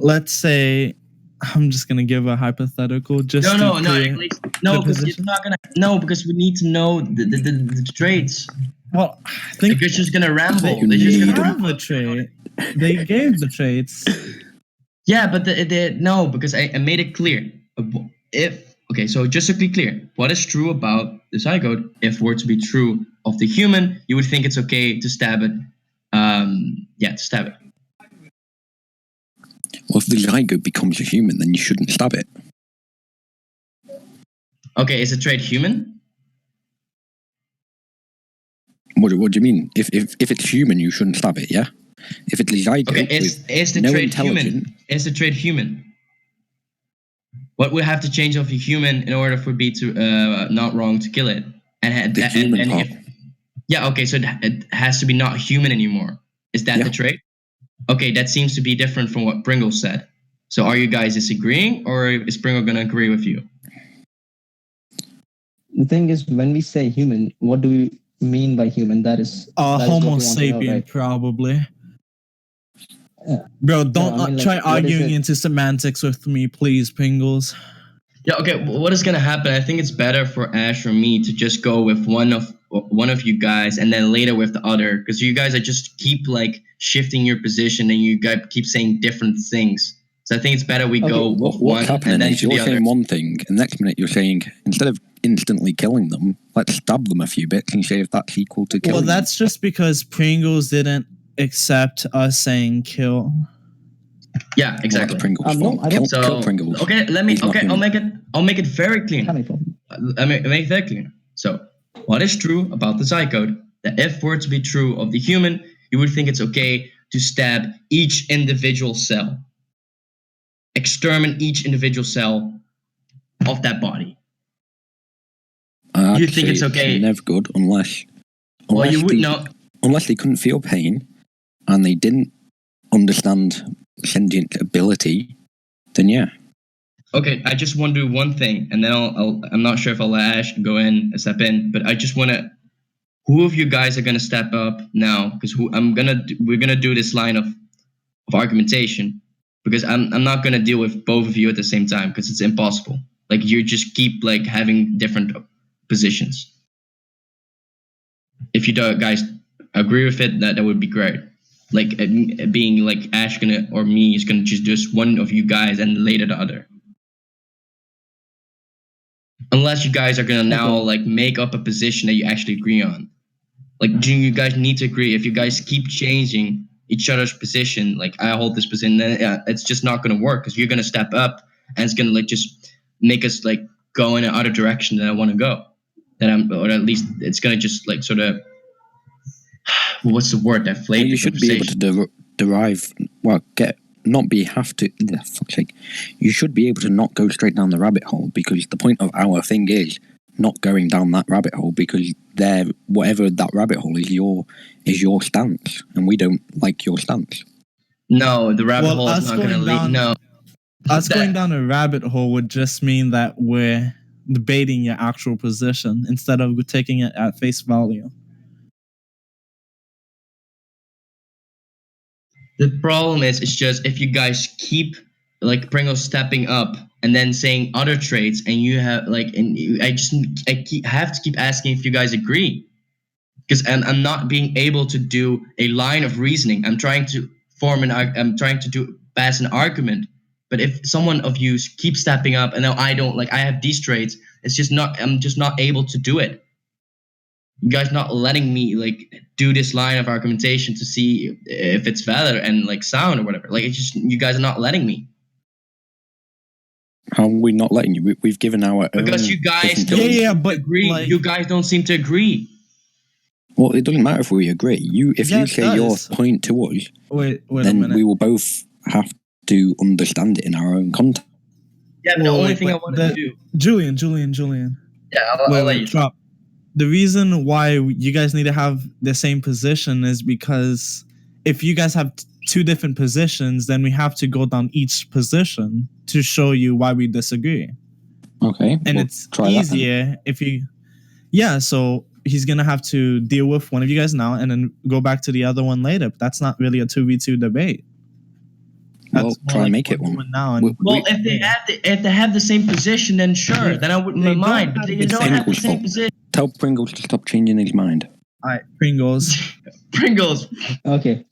[SPEAKER 3] Let's say I'm just gonna give a hypothetical. Because it's
[SPEAKER 1] not gonna. No, because we need to know the traits.
[SPEAKER 3] Well, I think
[SPEAKER 1] they're just gonna ramble.
[SPEAKER 3] They're just gonna ramble the trait. They gave the traits.
[SPEAKER 1] Yeah, but no, because I made it clear. So just to be clear, what is true about the zygote? If were to be true of the human, you would think it's okay to stab it. To stab it.
[SPEAKER 4] Well, if the zygote becomes a human, then you shouldn't stab it.
[SPEAKER 1] Okay, is the trait human?
[SPEAKER 4] What do you mean? If it's human, you shouldn't stab it, yeah? If it's a zygote
[SPEAKER 1] is the trait human? Is the trait human? What would have to change of a human in order for it be to not wrong to kill it?
[SPEAKER 4] The human part.
[SPEAKER 1] Okay, so it has to be not human anymore. Is that the trait? Okay, that seems to be different from what Pringles said. So are you guys disagreeing, or is Pringle gonna agree with you?
[SPEAKER 2] The thing is, when we say human, what do we mean by human? That is
[SPEAKER 3] Homo
[SPEAKER 2] what we want to know,
[SPEAKER 3] sapien,
[SPEAKER 2] right?
[SPEAKER 3] probably. Bro, don't try arguing into semantics with me, please, Pringles.
[SPEAKER 1] Yeah, okay. What is gonna happen? I think it's better for Ash or me to just go with one of you guys, and then later with the other, because you guys are just keep like shifting your position, and you guys keep saying different things. So I think it's better we go with one.
[SPEAKER 4] What's happening
[SPEAKER 1] and then
[SPEAKER 4] is you're
[SPEAKER 1] the
[SPEAKER 4] saying
[SPEAKER 1] other.
[SPEAKER 4] one thing, and next minute you're saying, instead of instantly killing them, let's stab them a few bits and see if that's equal to killing
[SPEAKER 3] Well,
[SPEAKER 4] them.
[SPEAKER 3] that's just because Pringles didn't accept us saying kill.
[SPEAKER 1] Yeah, exactly.
[SPEAKER 4] Well, Pringles
[SPEAKER 2] no, I don't.
[SPEAKER 4] kill Pringles.
[SPEAKER 1] Okay, I'll make it very clean.
[SPEAKER 2] Have a problem.
[SPEAKER 1] I make it very clear. So, what is true about the zygote? That if were to be true of the human, you would think it's okay to stab each individual cell, exterminate each individual cell of that body. You think it's okay?
[SPEAKER 4] It's never good unless
[SPEAKER 1] You would know.
[SPEAKER 4] Unless they couldn't feel pain and they didn't understand sentient ability, then yeah.
[SPEAKER 1] Okay, I just want to do one thing, and then I'm not sure if I'll let Ash step in, but I just want to. Who of you guys are gonna step up now? Because we're gonna do this line of argumentation, because I'm not gonna deal with both of you at the same time, because it's impossible. Like, you just keep like having different positions. If you guys agree with it, that would be great. Like, being like Ash or me is gonna just do one of you guys and later the other. Unless you guys are gonna now like make up a position that you actually agree on. Like, do you guys need to agree? If you guys keep changing each other's position, like I hold this position, then it's just not gonna work, because you're gonna step up and it's gonna like just make us like go in another direction that I want to go. Or at least it's gonna just like sort of. What's the word? That
[SPEAKER 4] Well, you should be able to derive. Well, you should be able to not go straight down the rabbit hole, because the point of our thing is not going down that rabbit hole, because whatever that rabbit hole is your stance, and we don't like your stance.
[SPEAKER 1] No, the rabbit hole is not going to lead. No,
[SPEAKER 3] us going down a rabbit hole would just mean that we're debating your actual position instead of taking it at face value.
[SPEAKER 1] The problem is, it's just if you guys keep like Pringles stepping up and then saying other traits, and you have like, I have to keep asking if you guys agree, because I'm not being able to do a line of reasoning. I'm trying to pass an argument, but if someone of you keeps stepping up and now I don't, like, I have these traits, I'm just not able to do it. You guys not letting me like do this line of argumentation to see if it's valid and like sound or whatever. Like, it's just, you guys are not letting me.
[SPEAKER 4] How are we not letting you? We've given our
[SPEAKER 1] because
[SPEAKER 4] own
[SPEAKER 1] you guys
[SPEAKER 3] don't
[SPEAKER 1] agree.
[SPEAKER 3] Like,
[SPEAKER 1] you guys don't seem to agree.
[SPEAKER 4] Well, it doesn't matter if we agree. If you say your point to us,
[SPEAKER 3] wait a
[SPEAKER 4] then
[SPEAKER 3] minute.
[SPEAKER 4] we will both have to understand it in our own context.
[SPEAKER 1] Yeah, but the only thing I wanted to do.
[SPEAKER 3] Julian.
[SPEAKER 1] Yeah, I'll let you
[SPEAKER 3] drop. The reason why you guys need to have the same position is because if you guys have two different positions, then we have to go down each position to show you why we disagree.
[SPEAKER 4] Okay.
[SPEAKER 3] And it's easier if you... Yeah, so he's going to have to deal with one of you guys now and then go back to the other one later. But that's not really a 2v2 debate.
[SPEAKER 4] Well, try and make it one.
[SPEAKER 1] If they have the same position, then sure, then I wouldn't mind. But they don't have the same position.
[SPEAKER 4] Tell Pringles to stop changing his mind.
[SPEAKER 3] All right, Pringles.
[SPEAKER 2] Okay,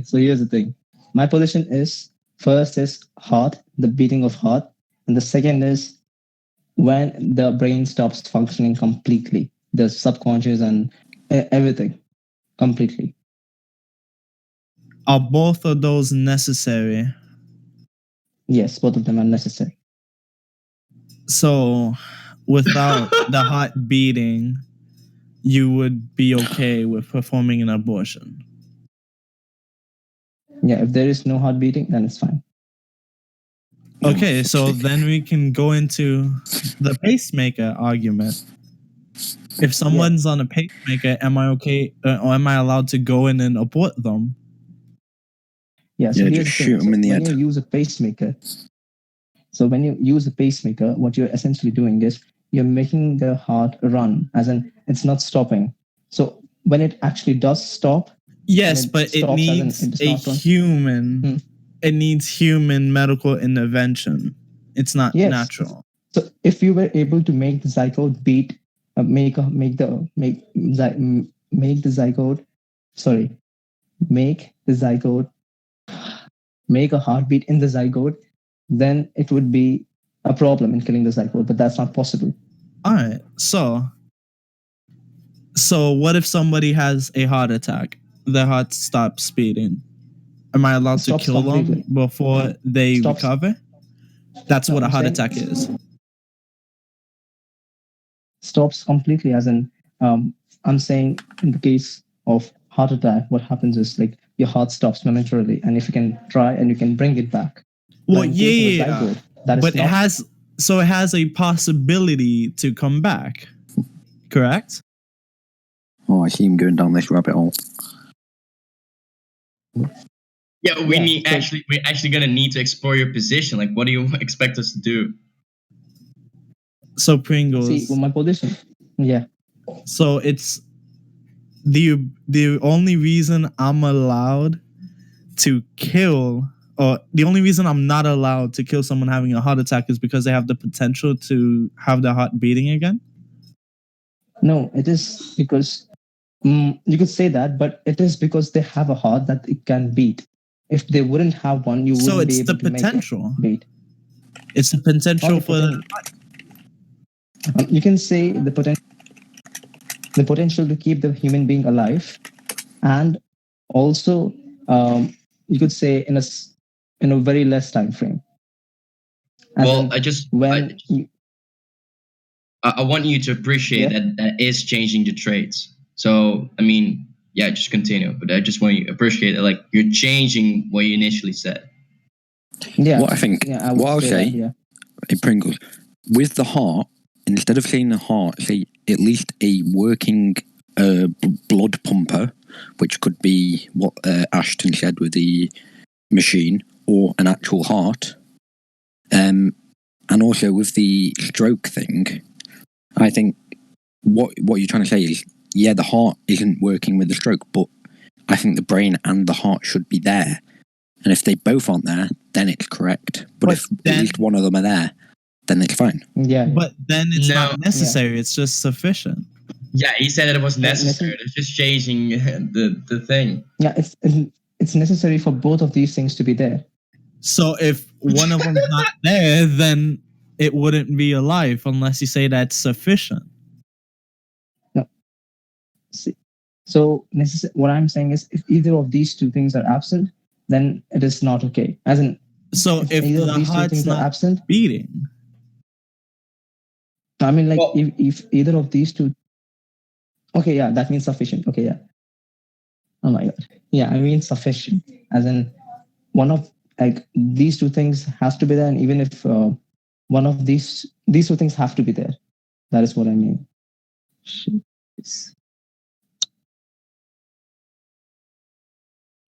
[SPEAKER 2] so here's the thing. My position is, first is heart, the beating of heart, and the second is when the brain stops functioning completely, the subconscious and everything completely.
[SPEAKER 3] Are both of those necessary?
[SPEAKER 2] Yes, both of them are necessary.
[SPEAKER 3] So, without the heart beating, you would be okay with performing an abortion?
[SPEAKER 2] Yeah, if there is no heart beating, then it's fine.
[SPEAKER 3] Okay, so then we can go into the pacemaker argument. If someone's on a pacemaker, am I okay, or am I allowed to go in and abort them?
[SPEAKER 2] Yeah, so
[SPEAKER 4] Yeah,
[SPEAKER 2] here's
[SPEAKER 4] just
[SPEAKER 2] the
[SPEAKER 4] shoot
[SPEAKER 2] thing.
[SPEAKER 4] 'em in the
[SPEAKER 2] When
[SPEAKER 4] head.
[SPEAKER 2] you use a pacemaker, what you're essentially doing is you're making the heart run, as in it's not stopping. So when it actually does stop,
[SPEAKER 3] Yes,
[SPEAKER 2] and it
[SPEAKER 3] but it
[SPEAKER 2] stops, as in
[SPEAKER 3] needs
[SPEAKER 2] it does
[SPEAKER 3] a
[SPEAKER 2] not run.
[SPEAKER 3] human. It needs human medical intervention. It's not
[SPEAKER 2] Yes.
[SPEAKER 3] natural.
[SPEAKER 2] So if you were able to make the zygote beat, make the make a heartbeat in the zygote, then it would be a problem in killing the zygote, but that's not possible.
[SPEAKER 3] All right. So what if somebody has a heart attack? Their heart stops beating. Am I allowed to
[SPEAKER 2] Stops
[SPEAKER 3] kill
[SPEAKER 2] completely.
[SPEAKER 3] them before they
[SPEAKER 2] Stops.
[SPEAKER 3] recover? That's
[SPEAKER 2] No,
[SPEAKER 3] what a
[SPEAKER 2] I'm
[SPEAKER 3] heart
[SPEAKER 2] saying-
[SPEAKER 3] attack is.
[SPEAKER 2] Stops completely, as in I'm saying in the case of heart attack, what happens is like your heart stops momentarily, and if you can try and you can bring it back.
[SPEAKER 3] Well,
[SPEAKER 2] But in case of a
[SPEAKER 3] yeah,
[SPEAKER 2] zygote, that is
[SPEAKER 3] but
[SPEAKER 2] not,
[SPEAKER 3] it has a possibility to come back. Correct?
[SPEAKER 4] Oh, I see him going down this rabbit hole.
[SPEAKER 1] Yeah, we're
[SPEAKER 2] so-
[SPEAKER 1] actually gonna need to explore your position. Like, what do you expect us to do?
[SPEAKER 3] So Pringles.
[SPEAKER 2] see my position. Yeah.
[SPEAKER 3] So it's the only reason I'm allowed to kill, or the only reason I'm not allowed to kill someone having a heart attack is because they have the potential to have their heart beating again.
[SPEAKER 2] No, it is because you could say that, but it is because they have a heart that it can beat. If they wouldn't have one, you
[SPEAKER 3] So
[SPEAKER 2] wouldn't be
[SPEAKER 3] it's the
[SPEAKER 2] able to
[SPEAKER 3] potential.
[SPEAKER 2] make it beat.
[SPEAKER 3] It's the potential
[SPEAKER 2] Not the
[SPEAKER 3] for
[SPEAKER 2] you can say the potential to keep the human being alive, and also you could say in a very less time frame. As
[SPEAKER 1] Well,
[SPEAKER 2] in,
[SPEAKER 1] I just
[SPEAKER 2] when
[SPEAKER 1] I want you to appreciate
[SPEAKER 2] Yeah.
[SPEAKER 1] that is changing the traits. So I mean, yeah, just continue. But I just want you to appreciate that, like, you're changing what you initially said.
[SPEAKER 2] yeah,
[SPEAKER 4] What I think,
[SPEAKER 2] yeah, I would
[SPEAKER 4] what I'll say,
[SPEAKER 2] that, yeah.
[SPEAKER 4] in Pringles, with the heart, instead of saying the heart, say at least a working blood pumper, which could be what Ashton said with the machine, or an actual heart. And also with the stroke thing, I think what you're trying to say is, yeah, the heart isn't working with the stroke, but I think the brain and the heart should be there. And if they both aren't there, then it's correct. But if at least one of them are there, then it's fine.
[SPEAKER 2] Yeah.
[SPEAKER 3] But then it's
[SPEAKER 1] No.
[SPEAKER 3] not necessary. It's just sufficient.
[SPEAKER 1] Yeah, he said that it was
[SPEAKER 2] Yeah,
[SPEAKER 1] necessary. It's just changing the thing.
[SPEAKER 2] Yeah, it's necessary for both of these things to be there.
[SPEAKER 3] So if one of them's not there, then it wouldn't be alive unless you say that's sufficient.
[SPEAKER 2] See, so what I'm saying is, if either of these two things are absent, then it is not okay. As in,
[SPEAKER 3] So if
[SPEAKER 2] either of
[SPEAKER 3] the
[SPEAKER 2] these two
[SPEAKER 3] heart's
[SPEAKER 2] things are
[SPEAKER 3] not
[SPEAKER 2] absent,
[SPEAKER 3] beating,
[SPEAKER 2] I mean, like,
[SPEAKER 1] Well-
[SPEAKER 2] if either of these two, okay, yeah, that means sufficient. Okay, yeah. Oh my god, yeah, I mean sufficient. As in, one of like these two things has to be there, and even if one of these two things have to be there, that is what I mean. Shit.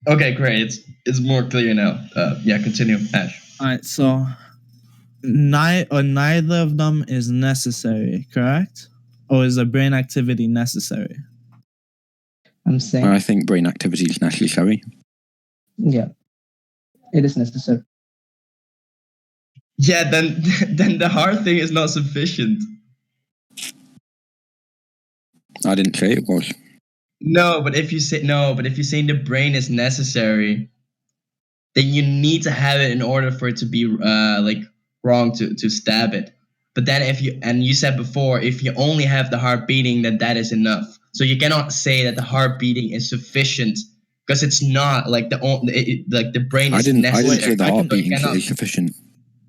[SPEAKER 1] Okay, great. It's more clear now. Yeah, continue, Ash.
[SPEAKER 3] all right. So neither of them is necessary, correct? Or is a brain activity necessary?
[SPEAKER 2] I'm saying,
[SPEAKER 4] I think brain activity is necessary.
[SPEAKER 2] yeah, it is necessary.
[SPEAKER 1] Yeah, then the heart thing is not sufficient.
[SPEAKER 4] I didn't say it was.
[SPEAKER 1] No, but if you say the brain is necessary, then you need to have it in order for it to be like wrong to stab it. But then you said before, if you only have the heart beating, then that is enough. So you cannot say that the heart beating is sufficient, because it's not. Like the brain
[SPEAKER 4] I
[SPEAKER 1] is
[SPEAKER 4] didn't
[SPEAKER 1] necessary.
[SPEAKER 4] say the
[SPEAKER 3] I can-
[SPEAKER 4] heart beating
[SPEAKER 1] cannot-
[SPEAKER 4] is sufficient.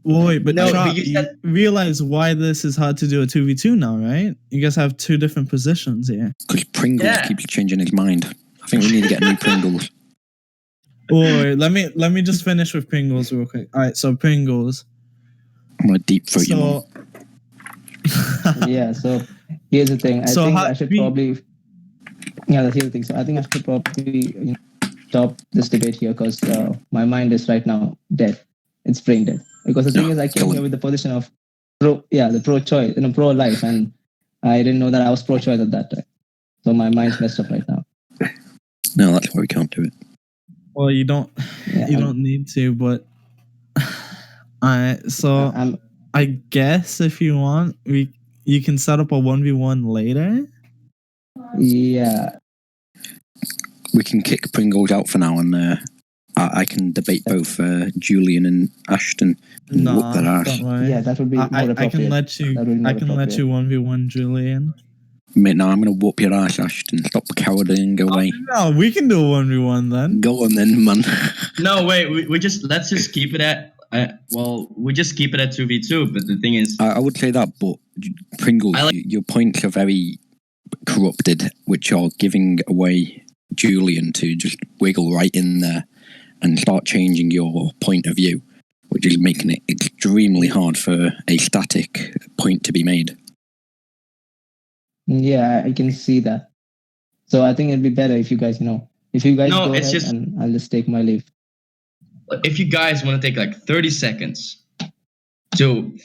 [SPEAKER 3] Wait, but
[SPEAKER 1] No,
[SPEAKER 3] Trot,
[SPEAKER 1] but you
[SPEAKER 3] you
[SPEAKER 1] said-
[SPEAKER 3] realize why this is hard to do a 2v2 now, right? You guys have two different positions here.
[SPEAKER 4] Because Pringles
[SPEAKER 1] Yeah.
[SPEAKER 4] keeps changing his mind. I think we need to get new Pringles.
[SPEAKER 3] Wait, let me just finish with Pringles real quick. All right, so Pringles,
[SPEAKER 4] I'm gonna deep throat your mum.
[SPEAKER 3] So
[SPEAKER 2] Yeah. So here's the thing. I
[SPEAKER 3] So
[SPEAKER 2] think
[SPEAKER 3] how-
[SPEAKER 2] I should
[SPEAKER 3] we-
[SPEAKER 2] probably. Yeah, here's the thing. So I think I should probably stop this debate here because my mind is right now dead. It's brain dead. Because the thing is, I came here with the position of the pro-choice, pro-life, and I didn't know that I was pro-choice at that time. So my mind's messed up right now.
[SPEAKER 4] No, that's why we can't do it.
[SPEAKER 3] well, you don't
[SPEAKER 2] Yeah,
[SPEAKER 3] you don't need to, but
[SPEAKER 2] I'm
[SPEAKER 3] I guess if you want, you can set up a 1v1 later.
[SPEAKER 2] yeah.
[SPEAKER 4] We can kick Pringles out for now, and I can debate both Julian and Ashton and whoop their ass.
[SPEAKER 3] Don't worry.
[SPEAKER 2] Yeah, that would be more
[SPEAKER 3] I
[SPEAKER 2] appropriate.
[SPEAKER 3] can let you.
[SPEAKER 2] That would be more
[SPEAKER 3] I can let you 1v1 Julian.
[SPEAKER 4] Mate, now I'm gonna whoop your ass, Ashton. Stop cowarding and go away.
[SPEAKER 3] No, we can do a 1v1 then.
[SPEAKER 4] Go on then, man.
[SPEAKER 1] No, wait. Let's just keep it at. We just keep it at 2v2. But the thing is,
[SPEAKER 4] I would say that, but Pringles, your points are very corrupted, which are giving away Julian to just wiggle right in there and start changing your point of view, which is making it extremely hard for a static point to be made.
[SPEAKER 2] Yeah, I can see that. So I think it'd be better if you guys, if you guys
[SPEAKER 1] No,
[SPEAKER 2] go
[SPEAKER 1] it's
[SPEAKER 2] ahead,
[SPEAKER 1] just-
[SPEAKER 2] and I'll just take my leave.
[SPEAKER 1] if you guys want to take like 30 seconds to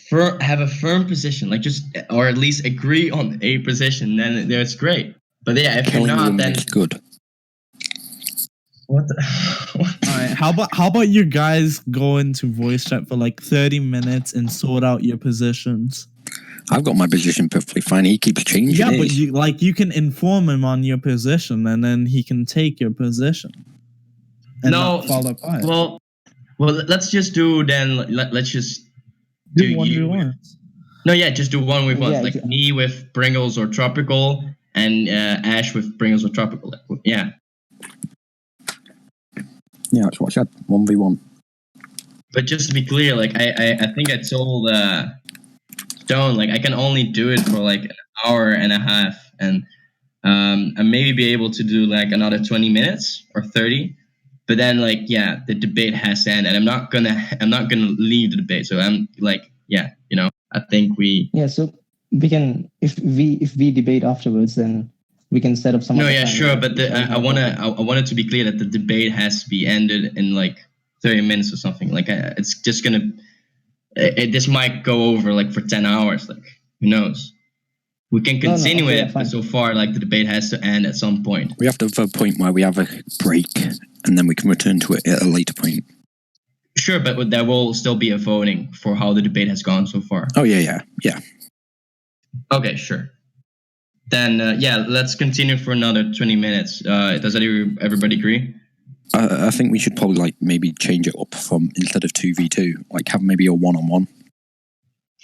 [SPEAKER 1] have a firm position, like just or at least agree on a position, then that's great. But yeah, if you're
[SPEAKER 4] Killing
[SPEAKER 1] not,
[SPEAKER 4] women
[SPEAKER 1] then
[SPEAKER 4] is good.
[SPEAKER 1] what the?
[SPEAKER 3] All right. How about you guys go into voice chat for like 30 minutes and sort out your positions?
[SPEAKER 4] I've got my position perfectly fine. He keeps changing
[SPEAKER 3] Yeah, but
[SPEAKER 4] his.
[SPEAKER 3] you can inform him on your position, and then he can take your position. And
[SPEAKER 1] No,
[SPEAKER 3] not fall apart.
[SPEAKER 1] well, let's just do then. Let's just
[SPEAKER 3] do
[SPEAKER 1] you
[SPEAKER 3] 1v1.
[SPEAKER 1] No, yeah, just do one with one.
[SPEAKER 2] Yeah,
[SPEAKER 1] Like
[SPEAKER 2] exactly.
[SPEAKER 1] me with Pringles or Tropical, and Ash with Pringles or Tropical. Yeah.
[SPEAKER 4] Yeah, that's what I said. 1v1.
[SPEAKER 1] But just to be clear, like I think I told Stone, like I can only do it for like an hour and a half, and maybe be able to do like another 20 minutes or 30. But then like the debate has to end, and I'm not gonna leave the debate. So I'm like I think we.
[SPEAKER 2] Yeah, so we can if we debate afterwards, then we can set up some.
[SPEAKER 1] No,
[SPEAKER 2] other
[SPEAKER 1] yeah,
[SPEAKER 2] time.
[SPEAKER 1] sure, but I
[SPEAKER 2] Not a problem.
[SPEAKER 1] want it to be clear that the debate has to be ended in like 30 minutes or something. Like it's just gonna. This might go over like for 10 hours. Like who knows? We can
[SPEAKER 2] No,
[SPEAKER 1] continue
[SPEAKER 2] okay,
[SPEAKER 1] it,
[SPEAKER 2] yeah, fine.
[SPEAKER 1] but so far like the debate has to end at some point.
[SPEAKER 4] We have to have a point where we have a break, and then we can return to it at a later point.
[SPEAKER 1] Sure, but there will still be a voting for how the debate has gone so far.
[SPEAKER 4] Oh, yeah.
[SPEAKER 1] Okay, sure. Then let's continue for another 20 minutes. Does everybody agree?
[SPEAKER 4] I think we should probably like maybe change it up from instead of 2v2, like have maybe a 1-on-1.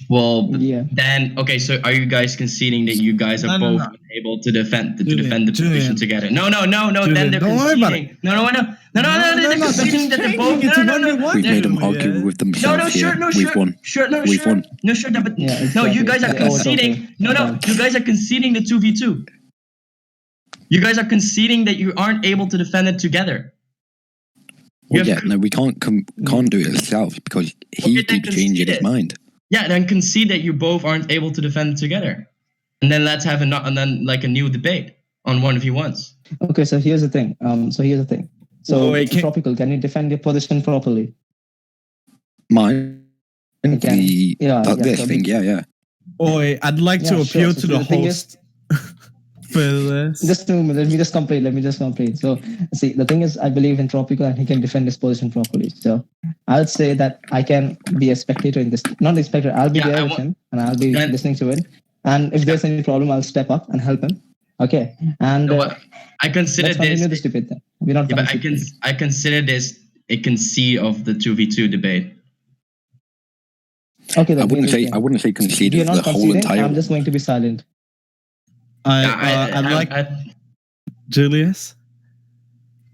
[SPEAKER 1] Well,
[SPEAKER 2] Yeah.
[SPEAKER 1] then okay. So are you guys conceding that you guys are
[SPEAKER 3] No,
[SPEAKER 1] both
[SPEAKER 3] no.
[SPEAKER 1] able to defend
[SPEAKER 3] Julian,
[SPEAKER 1] the position together? No.
[SPEAKER 3] Julian,
[SPEAKER 1] Then they're
[SPEAKER 3] don't worry about
[SPEAKER 1] conceding. No. They're conceding that they're both. No.
[SPEAKER 4] We've made them argue
[SPEAKER 3] Julian.
[SPEAKER 4] with themselves here. We've won.
[SPEAKER 1] We've
[SPEAKER 4] won.
[SPEAKER 1] No, sure. But
[SPEAKER 2] Yeah,
[SPEAKER 1] no, you
[SPEAKER 2] exactly.
[SPEAKER 1] guys are
[SPEAKER 2] Yeah, oh, it's
[SPEAKER 1] conceding.
[SPEAKER 2] okay.
[SPEAKER 1] No. You guys are conceding the 2v2. You guys are conceding that you aren't able to defend it together.
[SPEAKER 4] Well, no, we can't do it ourselves because he
[SPEAKER 1] Okay, then
[SPEAKER 4] keeps changing his
[SPEAKER 1] concede it.
[SPEAKER 4] mind.
[SPEAKER 1] Yeah, then concede that you both aren't able to defend it together, and then let's have a new debate on 1v1s.
[SPEAKER 2] Okay, so here's the thing. So
[SPEAKER 3] Wait,
[SPEAKER 2] Tropical, can you defend your position properly?
[SPEAKER 4] Mine.
[SPEAKER 2] Again,
[SPEAKER 4] This
[SPEAKER 2] so
[SPEAKER 4] thing, yeah.
[SPEAKER 3] Oi, I'd like to
[SPEAKER 2] Yeah,
[SPEAKER 3] appeal
[SPEAKER 2] sure. So
[SPEAKER 3] to the
[SPEAKER 2] the thing
[SPEAKER 3] host for this.
[SPEAKER 2] Just 2 minutes. Let me just complete. So, see, the thing is, I believe in Tropical and he can defend his position properly. So, I'll say that I can be a spectator in this. Not a spectator. I'll be there with him and I'll be listening to it. And if there's any problem, I'll step up and help him. Okay. And
[SPEAKER 1] I consider
[SPEAKER 2] let's continue this debate then. We're not.
[SPEAKER 1] but I consider this a concede of the 2v2 debate.
[SPEAKER 2] Okay. Then
[SPEAKER 4] I wouldn't say concede
[SPEAKER 2] If you're
[SPEAKER 4] of the
[SPEAKER 2] not
[SPEAKER 4] whole
[SPEAKER 2] conceding,
[SPEAKER 4] entire.
[SPEAKER 2] I'm just going to be silent.
[SPEAKER 3] I'd like Julius.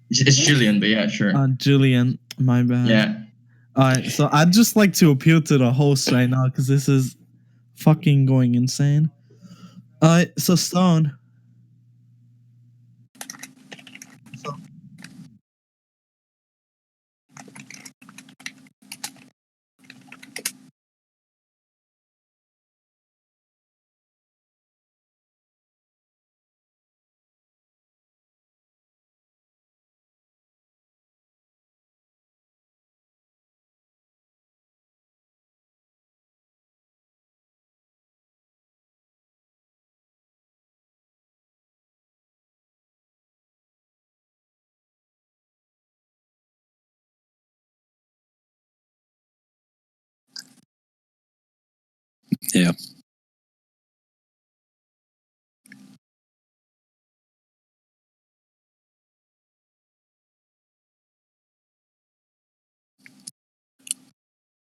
[SPEAKER 1] It's Julian, but yeah, sure.
[SPEAKER 3] Julian, my bad.
[SPEAKER 1] Yeah.
[SPEAKER 3] Alright, so I'd just like to appeal to the host right now because this is fucking going insane. Alright, so Stone.
[SPEAKER 4] Yeah.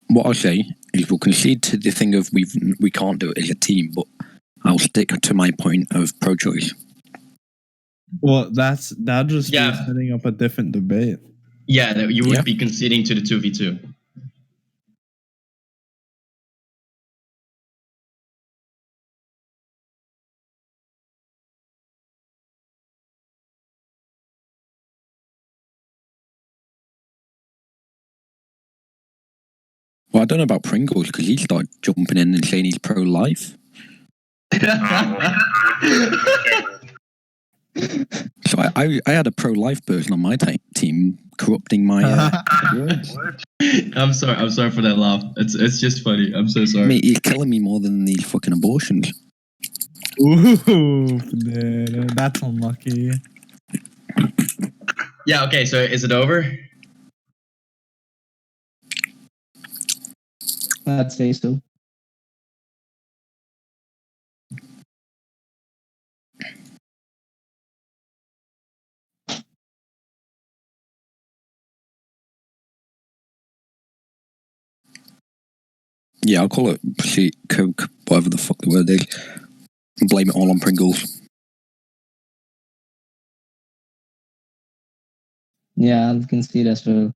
[SPEAKER 4] What I'll say is we'll concede to the thing of we can't do it as a team, but I'll stick to my point of pro-choice.
[SPEAKER 3] Well, that just be
[SPEAKER 1] Yeah.
[SPEAKER 3] setting up a different debate.
[SPEAKER 1] Yeah, that you would
[SPEAKER 4] Yeah.
[SPEAKER 1] be conceding to the 2v2.
[SPEAKER 4] Well, I don't know about Pringles because he started jumping in and saying he's pro-life. So I had a pro-life person on my team corrupting my words.
[SPEAKER 1] I'm sorry for that laugh. It's just funny. I'm so sorry.
[SPEAKER 4] Mate, he's killing me more than these fucking abortions.
[SPEAKER 3] Ooh, that's unlucky.
[SPEAKER 1] Yeah, okay, so is it over?
[SPEAKER 2] I'd say so.
[SPEAKER 4] Yeah, I'll call it Coke, whatever the fuck the word is. And blame it all on Pringles.
[SPEAKER 2] Yeah, I'll concede as well.